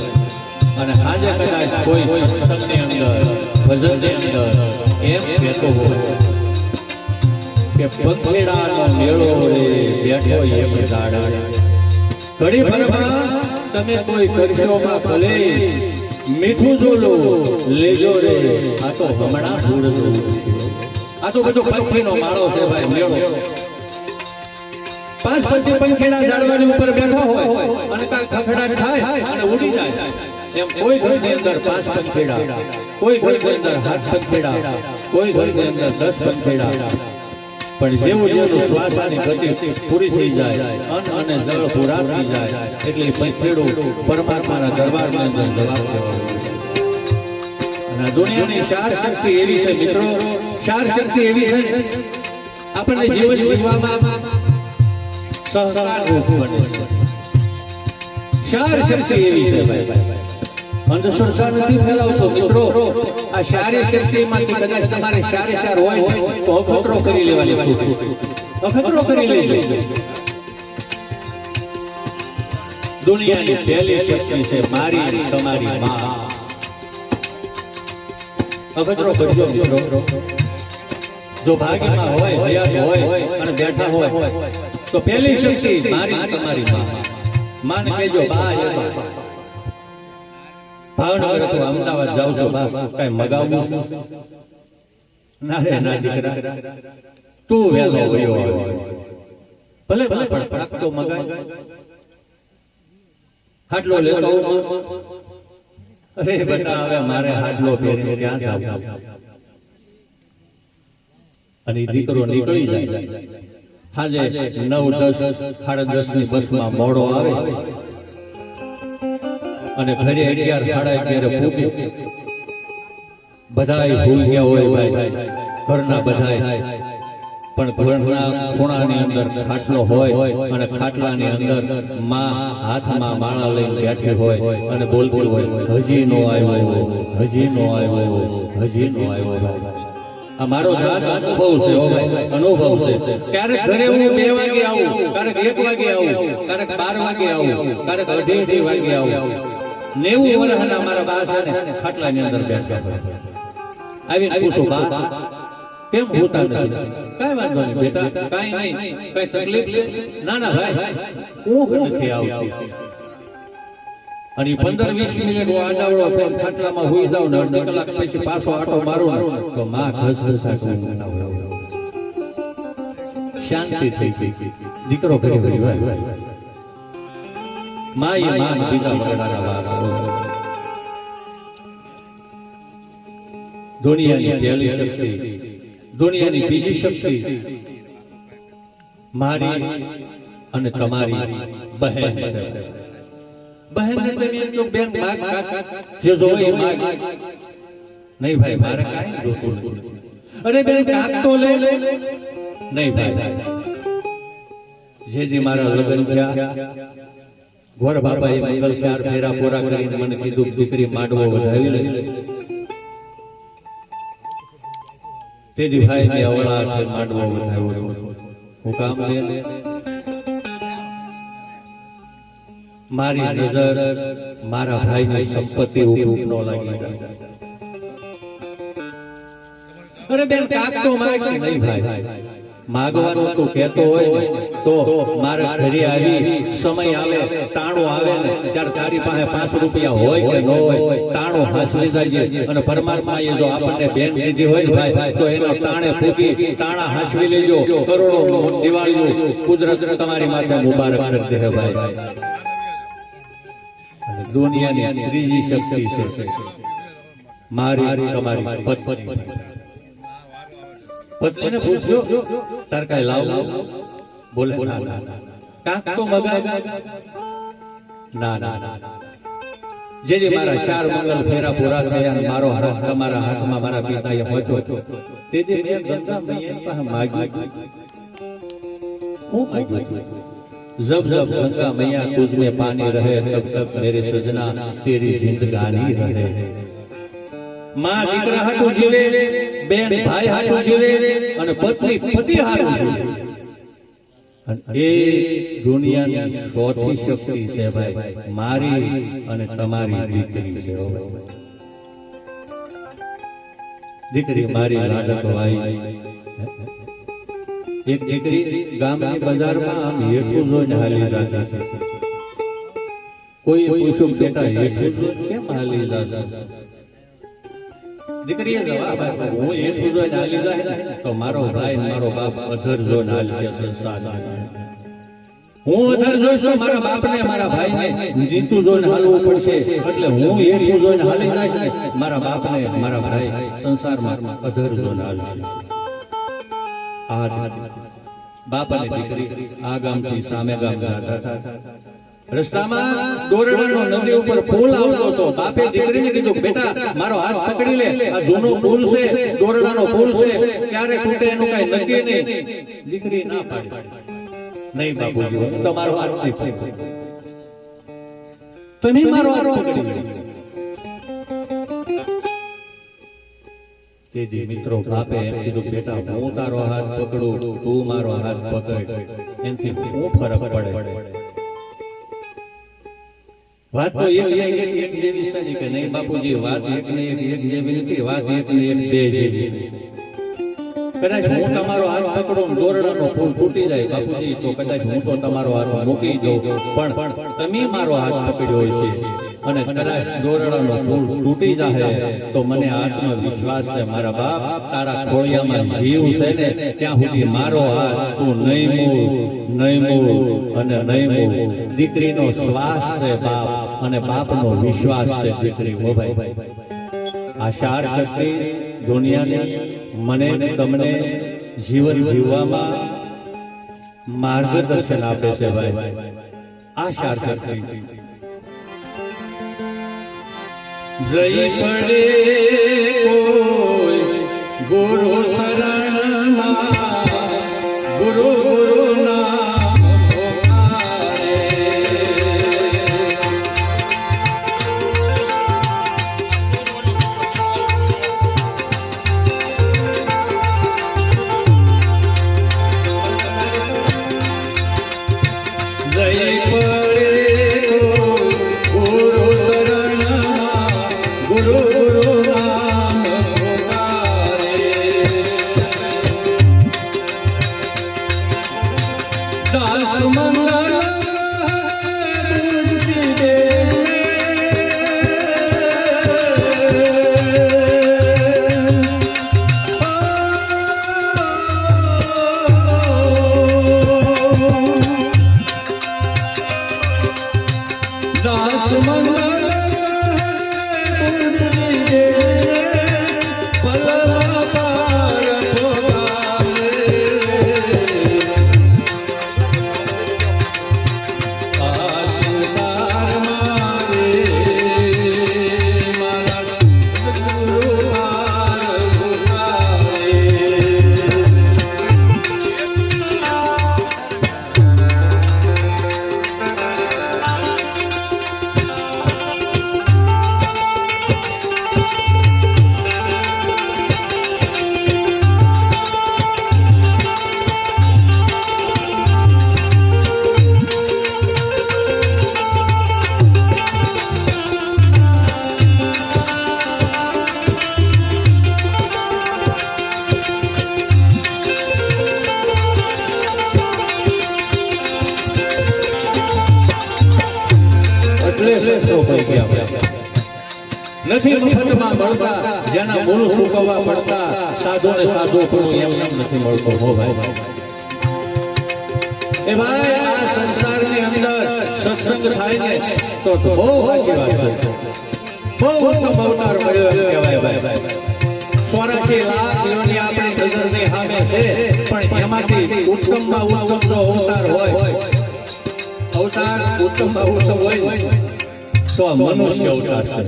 અને આજે કદાચ કોઈ સત્સંગની અંદર ભજનની અંદર એમ કહેતો હોય કે પંખેડાનો મેળો રે બેઠો એક ઝાડ, ઘડી ભરમાં તમે કોઈ કરશોમાં ભલે મીઠું જોલો લેજો રે, આ તો હમણાં ભૂલ જોલું, આ તો બધો પંખીનો માળો છે ભાઈ, મેળો. 5-5 પંખીડા ઝાડવાની ઉપર બેઠા હોય અને કાંઈ ખખડાટ થાય અને ઉડી જાય, એમ કોઈ ઘરની અંદર 5 પંખીડા, કોઈ ઘરની અંદર 7 પંખીડા, કોઈ ઘરની અંદર 10 પંખીડા, પણ જેવું જેવું શ્વાસની ગતિ પૂરી થઈ જાય, અન્ન અને જળ પૂરા થઈ જાય એટલે પંખીડું પરમાત્માના દરબારની અંદર જવાબ દેવા. અને દુનિયાની ચાર શક્તિ એવી છે મિત્રો, ચાર શક્તિ એવી છે આપણને જીવન જીવવામાં સહકાર રૂપ બને. ચાર શક્તિ એવી છે ભાઈ, અંધશ્રદ્ધા નથી ફેલાવતો મિત્રો. આ શારી શક્તિમાંથી કદાચ તમારે ચારે ચાર હોય તો અખતરો કરી લેવાની, અખતરો કરી લેજો. દુનિયાની પહેલી શક્તિ છે મારી તમારી માં. અખતરો કરજો મિત્રો. જો ભાગ્યમાં હોય, હયાત હોય અને બેઠા હોય તો પહેલી શક્તિ મારી તમારી માં. માન કહેજો બા એ બા. ભાવનગર તો અમદાવાદ જાવ છો બા, કઈ મગાવવું ના રે ના દીકરા, તું વહેલો ગયો ભલે ભલે પણ પાક તો મગાય. હાટલો લેતો અરે બેટા હવે મારે હાટલો પહેરીને ક્યાં જાવ. અને દીકરો નીકળી જાય, હાજે 9-10, 10:30 ની બસમાં મોડો આવે અને ઘરે 11-11:30 પૂગી. બધાય ભૂલ ગયા હોય ભાઈ, ઘરના બધાય, પણ ઘરના ખૂણાની અંદર ખાટલો હોય અને ખાટલાની અંદર માં હાથમાં માળા લઈને બેઠી હોય અને બોલતી હોય હજી નો આવ્યો, હજી નો આવ્યો, હજી નો આવ્યો. આ મારો જાત અનુભવ છે હો ભાઈ, અનુભવ છે. ક્યારેક ઘરે હું 2 વાગે આવું, ક્યારેક 1 વાગે આવું, ક્યારેક 12 વાગે આવું, ક્યારેક 2:30 વાગે આવું. 90 વર્ષના મારા બા છે ને ખાટલાની અંદર બેઠા હોય. આવીને પૂછું બા કેમ હોતા નથી? કાંઈ વાંધો નહીં બેટા, કાંઈ નહીં, કઈ તકલીફ છે? ના ના ભાઈ ઊંઘ નથી આવતી. અને 15-20 મિનિટ હું આડાવડો થઈને ખાટલામાં હુઈ જાઉં ને અડધી કલાક પછી પાછો આટો મારું તો માં ઘસઘસાટ શાંતિ થઈ ગઈ. દીકરો ઘરે ગયો માં એ માં બીજા બગડાના વાસ. દુનિયાની પહેલી શક્તિ, દુનિયાની બીજી શક્તિ મારી અને તમારી બહેન છે. બહેન ને તમે એમ તો બેન માગ જે જોઈ માગ નહીં ભાઈ, મારે કાંઈ જોતું નથી. અરે બેન કાક તો લે નહીં ભાઈ. જે મારા લગ્ન થયા ગોર બાપાએ મંગલ 4 ફેરા પૂરા કરીને મને કીધું દીકરી માંડવો વધાવી લે. તેજી ભાઈ ને અવળા છે માંડવો વધાવ્યો. હું કામ લે મારી નજર મારા ભાઈની સંપત્તિ ઉપર ન લાગી જાય. અરે બેન કાક તો માગ નહીં ભાઈ, માગવાનું તું કહેતો હોય તો મારા ઘરે આવી સમય આવે, ટાણો આવે ને ત્યારે તારી પાસે 5 રૂપિયા હોય કે ન હોય, ટાણો હાંસવી જાય. અને પરમાત્મા એ જો આપણને બેન દીધી હોય ભાઈ તો એનો ટાણે ફૂકી ટાણા હાંસવી લેજો. કરોડો દિવાળીઓ કુદરત તમારી માથે મુબારક કરતી હે ભાઈ. દુનિયાની ત્રીજી શક્તિ છે મારી તમારી પત્ની. પત્નીને પૂછજો તાર કઈ લાવ? બોલે ના ના કાક તો મગાય. ના ના જે મારા 4 મંગલ ફેરા પૂરા થયા અને મારો હાથ તમારા હાથમાં મારા પિતાએ પહોંચ્યો તે જે મેં ગંગા મૈયા પાસે માગ્યું. હું માગ્યું जब जब गंगा मैया तुझ में पानी रहे तब तक मेरे सजना तेरी जिंदगानी रहे. માં દીકરા હાટું જીવે, બેન ભાઈ હાટું જીવે અને પત્ની પતિ હાટું જીવે. એ દુનિયાની ચોથી શક્તિ છે ભાઈ, મારી અને તમારી દીકરી છે. દીકરી મારી લાડક વાઈ. એક દીકરી ગામની બજારમાં આમ હેઠું જોઈને હાલી જતી છે. કોઈ પૂછ્યું બેટા હેઠું જોઈને કેમ હાલી જતા? દીકરીએ જવાબ આપ્યો, હું હેઠું જોઈને હાલી જાય તો મારો ભાઈ મારો બાપ અધર જોઈને હાલશે સંસારમાં. હું અધર જોઈશ તો મારા બાપને મારા ભાઈને જીતું જોઈને હાલવું પડશે. એટલે હું હેઠું જોઈને હાલી જાય ને મારા બાપને મારા ભાઈ સંસારમાં અધર જોઈને હાલશે. આ બાપ અને દીકરી આ ગામથી સામે ગામ જતા હતા. રસ્તામાં દોરડાનો નદી ઉપર પુલ આવતો હતો. બાપે દીકરીને કીધું, બેટા મારો હાથ પકડી લે, આ જૂનો પુલ છે, દોરડાનો પુલ છે, ક્યારે તૂટે એનું કઈ નક્કી નહીં. દીકરી ના પાડી, નહીં બાપુજી હું તમારો હાથ નહીં પકડું, તમે મારો હાથ પકડી લો. તેજી મિત્રો બાપે એમ કીધું, બેટા હું તારો હાથ પકડું, તું મારો હાથ પકડ, એનાથી શું ફરક પડે? વાત તો એક જેવી છે કે નહીં બાપુજી? વાત એક ને એક જેવી નથી, વાત એક ને એક બે જેવી છે. કદાચ હું તમારો હાથ પકડું, દોરડાનો પુલ તૂટી જાય બાપુજી, તો કદાચ હું તો તમારો હાથ મૂકી દઉં, પણ તમે મારો હાથ પકડ્યો છે અને કદાચ દોરડાનો પુલ તૂટી જાય તો મને આત્મવિશ્વાસ છે મારા બાપ તારા ખોળિયામાં જીવ છે ને ત્યાં સુધી મારો હાથ તું નહીં મૂળ અને નહીં મૂળ. દીકરીનો શ્વાસ છે બાપ અને બાપનો વિશ્વાસ છે દીકરી. ઓ ભાઈ, આ ચાર શક્તિ દુનિયાની મને તમને જીવન જીવવામાં માર્ગદર્શન આપે છે ભાઈ. આ ચાર શક્તિ જઈ પડે કોઈ ગુરુ શરણમાં, ગુરુ ગુરુ નામ પોકારે. જઈ પડે ગુરુ શરણમાં, ગુરુ ગુરુ નામ પોકારે. દાસ મંગલ મૂર્તિ દે, દાસ મંગલ નથી મફતમાં મળતા, જેના મૂળ ચૂકવવા પડતા, સાધુને સાધુ પણ એમ નથી મળતો. હો ભાઈ, એ ભાઈ આ સંસારની અંદર સત્સંગ થાય ને તો બહુ સાચી વાત છે. બહુ ઉત્તમ અવતાર મળ્યો એમ કહેવાય ભાઈ. 84 લાખ યોની આપણી નજરની સામે છે, પણ એમાંથી ઉત્તમમાં ઉત્તમ જો અવતાર હોય, અવતાર ઉત્તમમાં ઉત્તમ હોય તો આ મનુષ્ય અવતાર છે.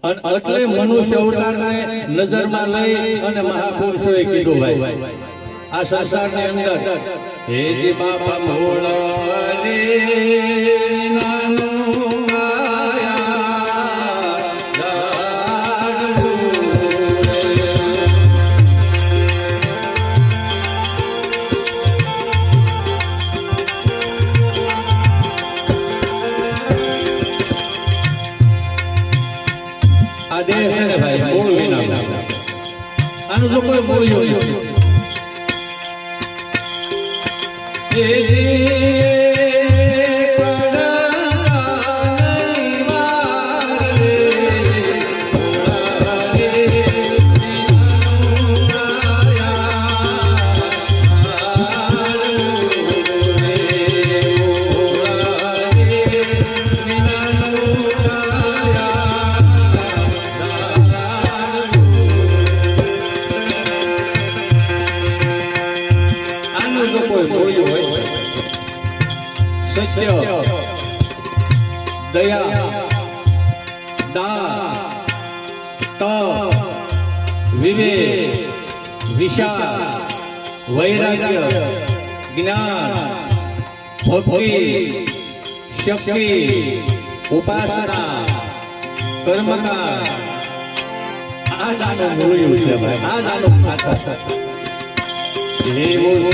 અને એટલે મનુષ્ય અવતારને નજરમાં લઈ અને મહાપુરુષોએ કીધું ભાઈ આ સંસારની અંદર હે જી બાપા મૂળ રે નાનું આયા આ દેહ છે ને ભાઈ મૂળ વિના આનું જો કોઈ મૂળ્યું સત્ય દયા દાન તપ વિવેક વિશાળ વૈરાગ્ય જ્ઞાન ભક્તિ શક્તિ ઉપાસના કર્મકાંડ આ જાનું મૂળ્યું છે ભાઈ આ જાનું ખાતર એવું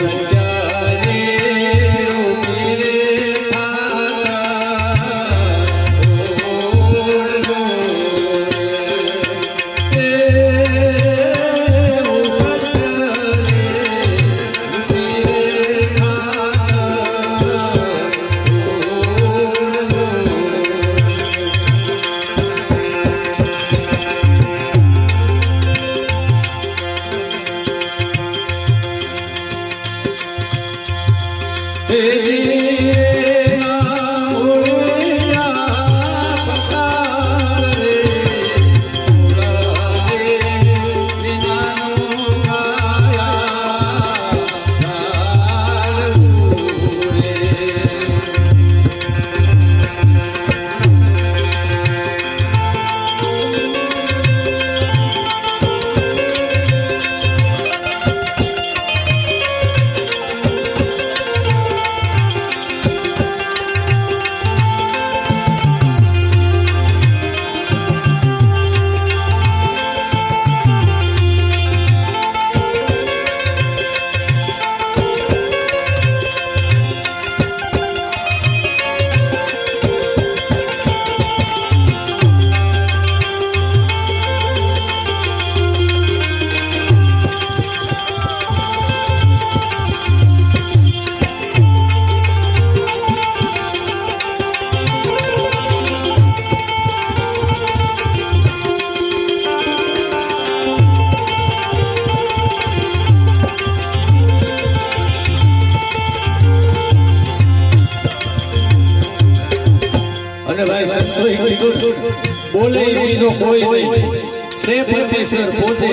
બોલે બીજો કોઈ નહીં સે પરમેશ્વર પોતે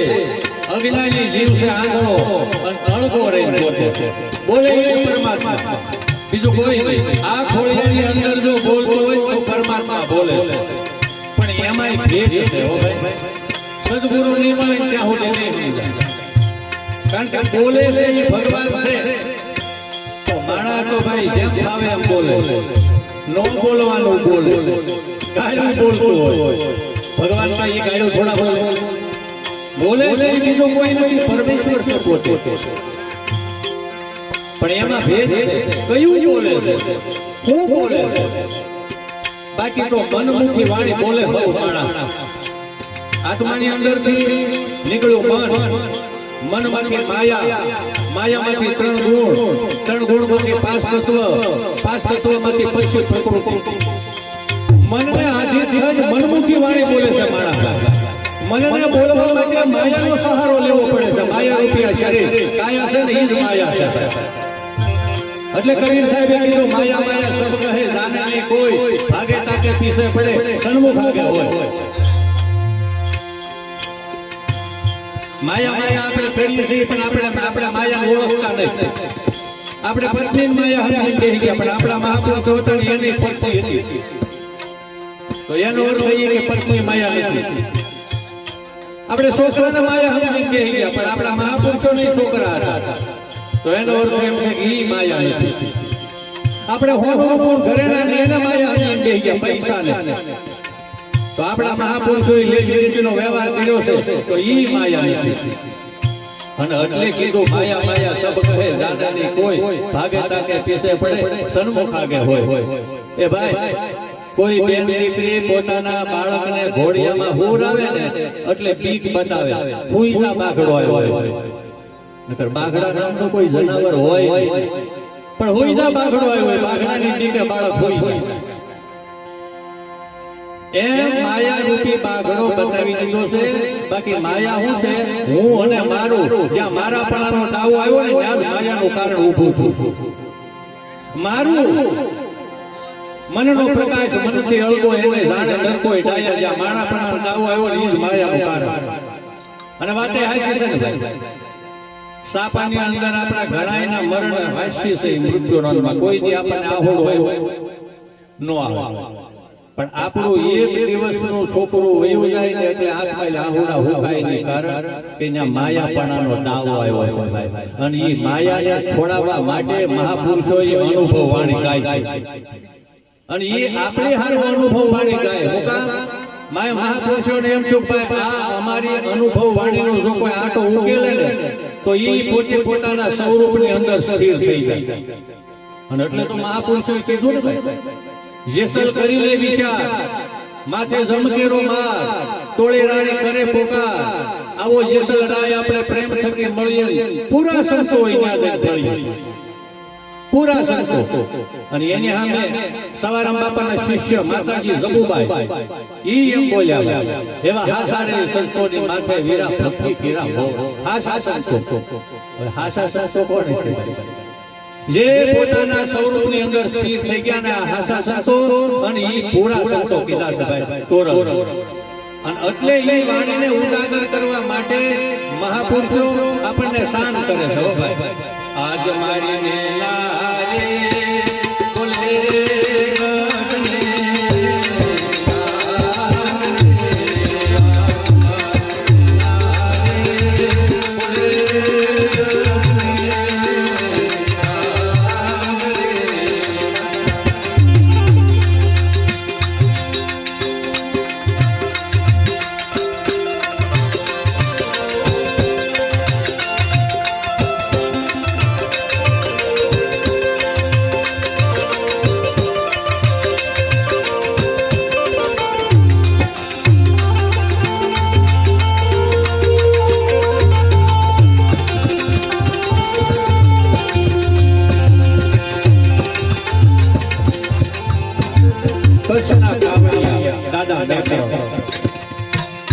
અજ્ઞાની જીવ છે આંધળો અને અણગો રહીને પોતે બોલે એ પરમાત્મા બીજું કોઈ નહીં આ ખોળિયાની અંદર જો બોલતો હોય તો પરમાત્મા બોલે પણ એમાંય ભેદ છે હો ભાઈ સદગુરુ નહીં મળે ત્યાં સુધી નહીં સમજાય કારણ કે બોલે છે એ ભગવાન છે તો માણા તો ભાઈ જેમ ભાવે એમ બોલે નો બોલવાનું બોલે ગાયડું બોલતું હોય ભગવાન માં એ ગાયડું થોડા બોલે બોલે છે બીજો કોઈ નથી પરમેશ્વર છે પોતે પણ એમાં ભેદ કયું બોલે છે શું બોલે છે બાકી તો મનમુખી વાણી બોલે બહુ માણા આત્માની અંદરથી નીકળ્યું મન માંથી માયામાંથી ત્રણ ગુણમાંથી પાંચ તત્વ માંથી પછી પ્રકૃતિ મનને આધીન જ મનમુખી વાણી બોલે છે માણસ મનને બોલવા માટે માયાનો સહારો લેવો પડે છે માયા રૂપિયા શરીર કાયા છે ને એ જ માયા છે એટલે કબીર સાહેબે કીધું માયા માયા સબ કહે જાને નહીં કોઈ ભાગે તાકે પીછે પડે સન્મુખ આગે હોય માયા માયા આપણે કરીએ છીએ પણ આપણે માયા ઓળખતા નથી આપણે પત્ની માયા સમજી કહી ગયા પણ આપણા મહાપુરુષો હતા ને એની પત્ની હતી તો એનો અર્થ એ કે પત્ની માયા નથી આપણે છોકરાને માયા સમજી કહી ગયા પણ આપણા મહાપુરુષો નહીં છોકરા હતા તો એનો અર્થ એમ છે કે ઈ માયા નથી આપણે હોમ ઘરેણા ને એને માયા સમજી કહી ગયા પૈસા ને તો આપણા મહાપુરુષોએ લેતી રીતિનો વ્યવહાર કર્યો છે તો ઈ માયા નથી અને એટલે કીધું માયા માયા સબ કહે જાને નહીં કોઈ ભાગે તાકે પીછે પડે સન્મુખ આગે હોય એ ભાઈ કોઈ બેન દીકરી પોતાના બાળકને ઘોડિયામાં હુરાવે ને એટલે પીક બતાવે હુઈના બાઘડો આવ્યો હોય નકર બાઘડા નામનો કોઈ જનાવર હોય પણ હુઈના બાઘડો આવ્યો હોય બાઘડાની પીકે બાળક હોય એમ માયા રૂપી બાઘડો બતાવી દીધો છે બાકી માયા શું છે હું અને મારું જ્યાં મારા પણાનો દાવો આવ્યો ને ત્યાં જ માયાનું કારણ ઊભું છું મારું મનનો પ્રકાશ મનથી અળગો એને જાણે ડરકો ડાયા જ્યાં મારા પણાનો દાવો આવ્યો ને એ જ માયાનું કારણ અને વાતે હાચી છે ને ભાઈ સાપાની અંદર આપણા ઘણાયના મરણ હાસ્ય છે મૃત્યુનો કોઈ દી આપણને આહોડ હોય નો આવે પણ આપણું એક દિવસનું છોકરું વયું જાય ને એટલે આંખમાં આહુડા હુકાય નહીં કારણ કે ત્યાં માયાપણાનો દાવો આવ્યો છે ભાઈ અને એ માયાને છોડાવવા માટે મહાપુરુષોએ અનુભવ વાણી ગાય છે અને એ આપણે હારું અનુભવ વાણી ગાય હું કા મહાપુરુષોને એમ છું ભાઈ આ અમારી અનુભવ વાણીનો જો કોઈ આટો ઉકેલે ને તો એ પોતે પોતાના સ્વરૂપની અંદર સ્થિર થઈ જાય અને એટલે તો મહાપુરુષોએ કીધું ને ભાઈ જેસલ કરી લે વિચાર માથે જમકેરો માર તોળી રાણી કરે પોકાર આવો જેસલ રાય આપણે પ્રેમ થકી મળીએ પૂરા સંતો અહીંયા જ મળીએ પૂરા સંતો અને એની સામે સવારામ બાપાના શિષ્ય માતાજી જબુબાઈ ઈ એમ બોલ્યા એવા હાસારે સંતોની માથે વીરા ભક્તિ કીરા હો હાસા સંતો હાસા સંતો કોણ છે જે પોતાના સ્વરૂપની અંદર સ્થિર થઈ ગયા ને હાસા સંતો અને ઈ પૂરા સંતો કીધા છે ભાઈ તોરલ અને એટલે ઈ વાણીને ઉજાગર કરવા માટે મહાપુરુષો આપણને શાન કરે છે ભાઈ આજ મારી ને લારે બોલે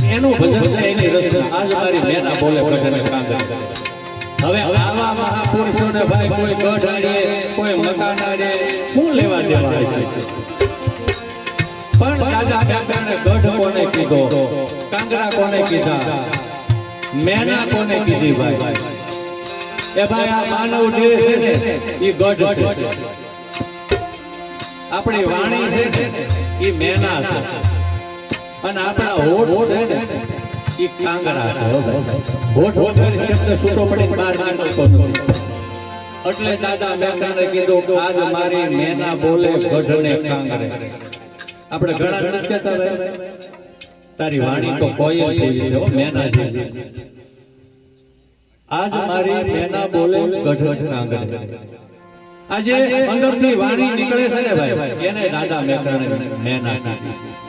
એનું ભજન છે એની રચના આજ મારી મેના બોલે ભજન કાંગર હવે આવા મહાપુરુષોને ભાઈ કોઈ ગઢ આડે કોઈ મકાન આડે શું લેવા દેવા છે પણ દાદા કાકાને ગઢ કોને કીધો કાંગરા કોને કીધા મેના કોને કીધી ભાઈ એ ભાઈ આ માનવ દેહ છે ને એ ગઢ છે આપણી વાણી છે ને એ મેના છે અને આપણા હોઠ છે ને એ કાંગરા છે હોઠ વગર શબ્દ છૂટો પડી બહાર નીકળતો નથી એટલે દાદા મેકાને કીધું કે આજ મારી મેના બોલે ગઢને કાંગરે આપણે ઘણા નથી કહેતા તારી વાણી તો કોઈ જેવી છે મેના જેવી આજ મારી મેના બોલે ગઢ કાંગરે આજે અંદરથી વાણી નીકળે છે ને ભાઈ એને દાદા મેકાને મેના કીધી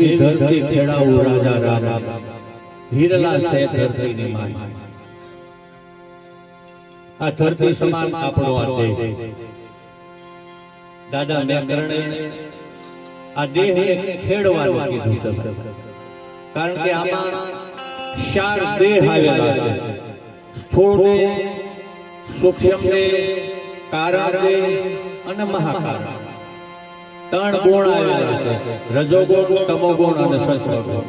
એવી ધરતી ખેડાવું રાજા રામ, હિરલા છે ધરતીની માન. આ ધરતી સમાન આપણો આ દેહ. દાદા મેં કરણે આ દેહને ખેડવાનું કીધું છે, કારણ કે આમાં 4 દેહ આવેલા છે. સ્થૂળ દેહ, સૂક્ષ્મ દેહ, કારણ દેહ અને મહાકારણ. 3 ગુણ આવેલા છે: રજોગુણ, તમોગુણ અને સત્વગુણ.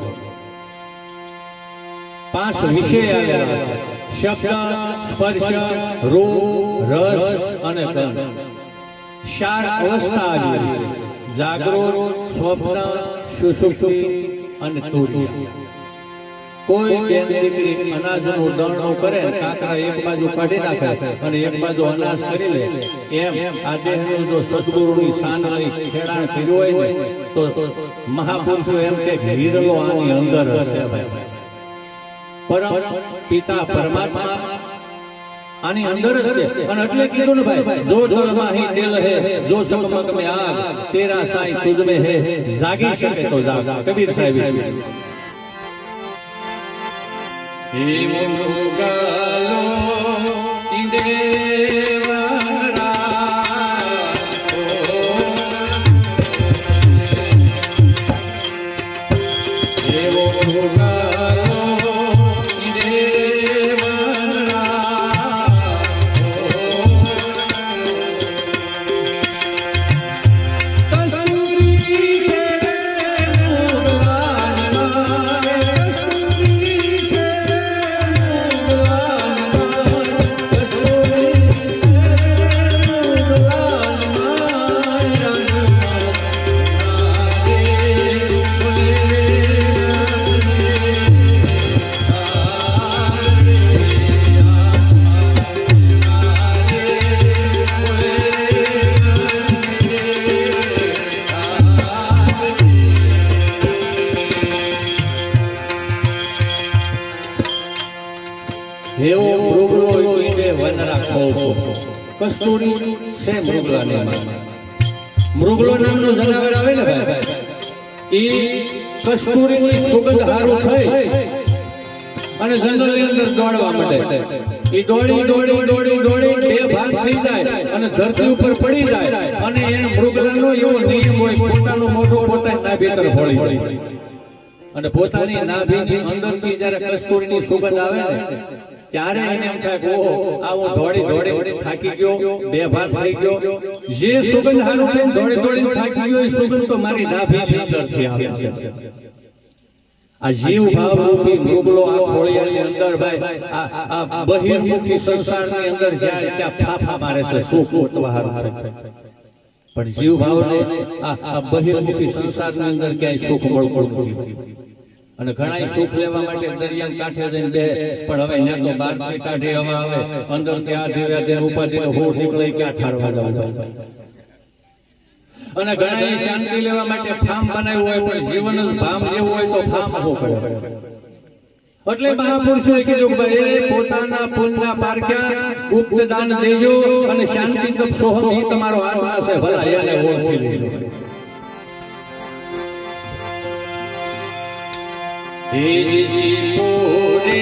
5 વિષય આવેલા છે: શબ્દ, સ્પર્શ, રૂપ, રસ અને ગંધ. 4 અવસ્થા આવેલી છે: જાગૃત, સ્વપ્ન, સુષુપ્તિ અને તુર્ય. કોઈ બેન દીકરી અનાજનું દળણું કરે, કાકરા એક બાજુ કાઢી નાખે અને એક બાજુ અનાજ કરી લે, એમ આ દેહનું જો સદગુરુની શાન લઈ ખેડાણ કર્યું હોય ને, તો મહાપુરુષો એમ કે હિરલો આની અંદર હશે. પરમ પિતા પરમાત્મા આની અંદર જ છે. અને એટલે કીધું ને ભાઈ, જો તલમાં હી તેલ હે, જો ચકમક में आग, तेरा साईं तुझ में है, जागी શકે તો જાગ. કબીર સાહેબ એવો ગાલો ઈંદે એવો મૃગલો ઈંડે વન રાખો. કસ્તુરી છે મૃગલાની માં. મૃગલો નામનું જનાવર આવે ને ભાઈ, ઈ કસ્તુરીની સુગંધ હારું થઈ અને જંગલની અંદર દોડવા માંડે. ઈ દોડી દોડી દોડી દોડી બેભાન થઈ જાય અને ધરતી ઉપર પડી જાય. અને એને મૃગલાનો એવો નિયમ હોય, પોતાનું મોઢું પોતાની નાભી તરફ વળી અને પોતાની નાભીની અંદરથી જ્યારે કસ્તુરીની સુગંધ આવે ને, ત્યારે એને એમ થાય કે ઓહો, આ હું દોડી દોડી થાકી ગયો, બેભાન થઈ ગયો. જે સુગંધ હારું થઈને દોડી દોડી થાકી ગયો, એ સુગંધ તો મારી નાભીની અંદરથી આવે છે. આ જીવ ભાવ રૂપી મૃગલો આ ખોળિયાની અંદર ભાઈ, આ બહિર્મુખી સંસારની અંદર જાય ત્યાં ફાફા મારે છે, સુખ ગોતવા હારું થાય. પણ જીવ ભાવને આ બહિર્મુખી સંસારની અંદર ક્યાંય સુખ મળતું નથી. અને ઘણા સુખ લેવા માટે દરિયા કાંઠે જઈને બે, પણ હવે ત્યાં તો બહારથી કાઢી હવા આવે, અંદરથી આ જીવ્યા તે ઉપાધિનો હોઠ નીકળે, ક્યાં ઠારવા જવું. અને ઘણા શાંતિ લેવા માટે ફાર્મ બનાવ્યું હોય, પણ જીવન જ ભામ જેવું હોય તો ફાર્મ શું કરે. એટલે મહાપુરુષોએ કીધું કે ભાઈ, પોતાના પુણ્યના પારખ્યા ગુપ્ત દાન દેજો અને શાંતિ તપ સોહમ ઈ તમારો આત્મા છે, ભલા એને ઓળખી લેજો. પૂરે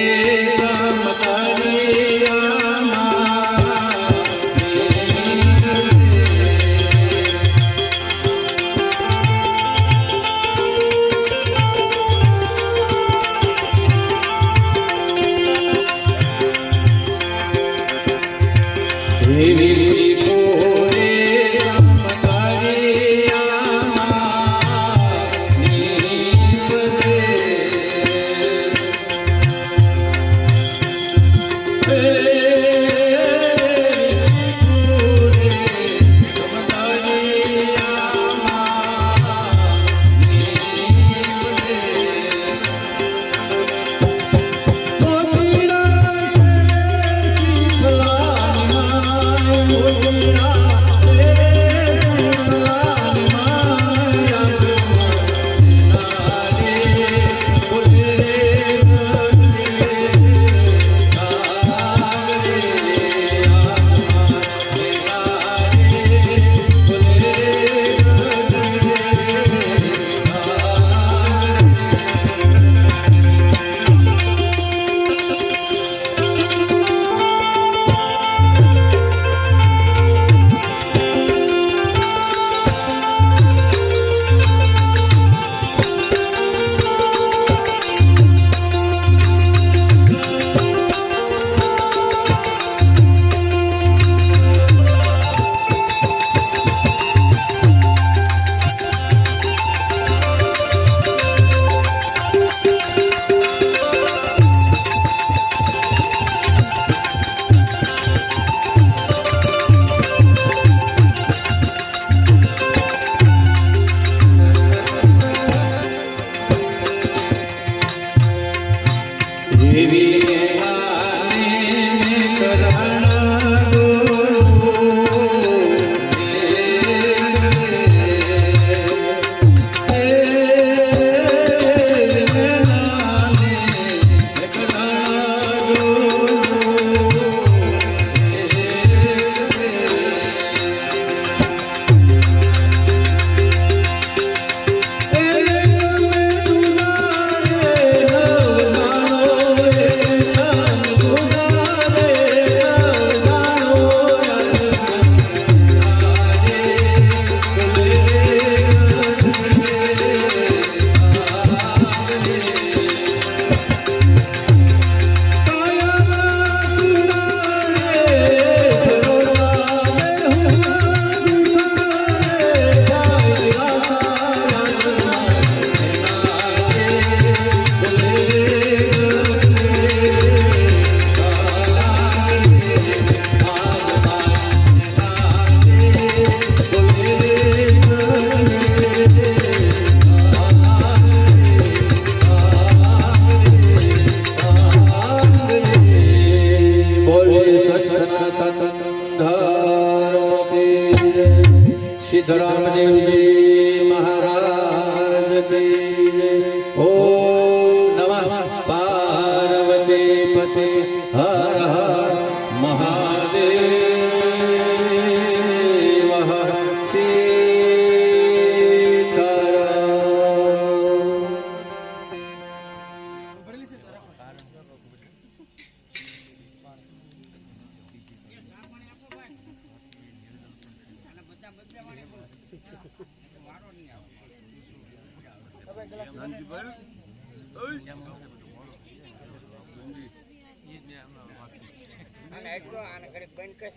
આને એટલો આને ઘડીક બંધ કર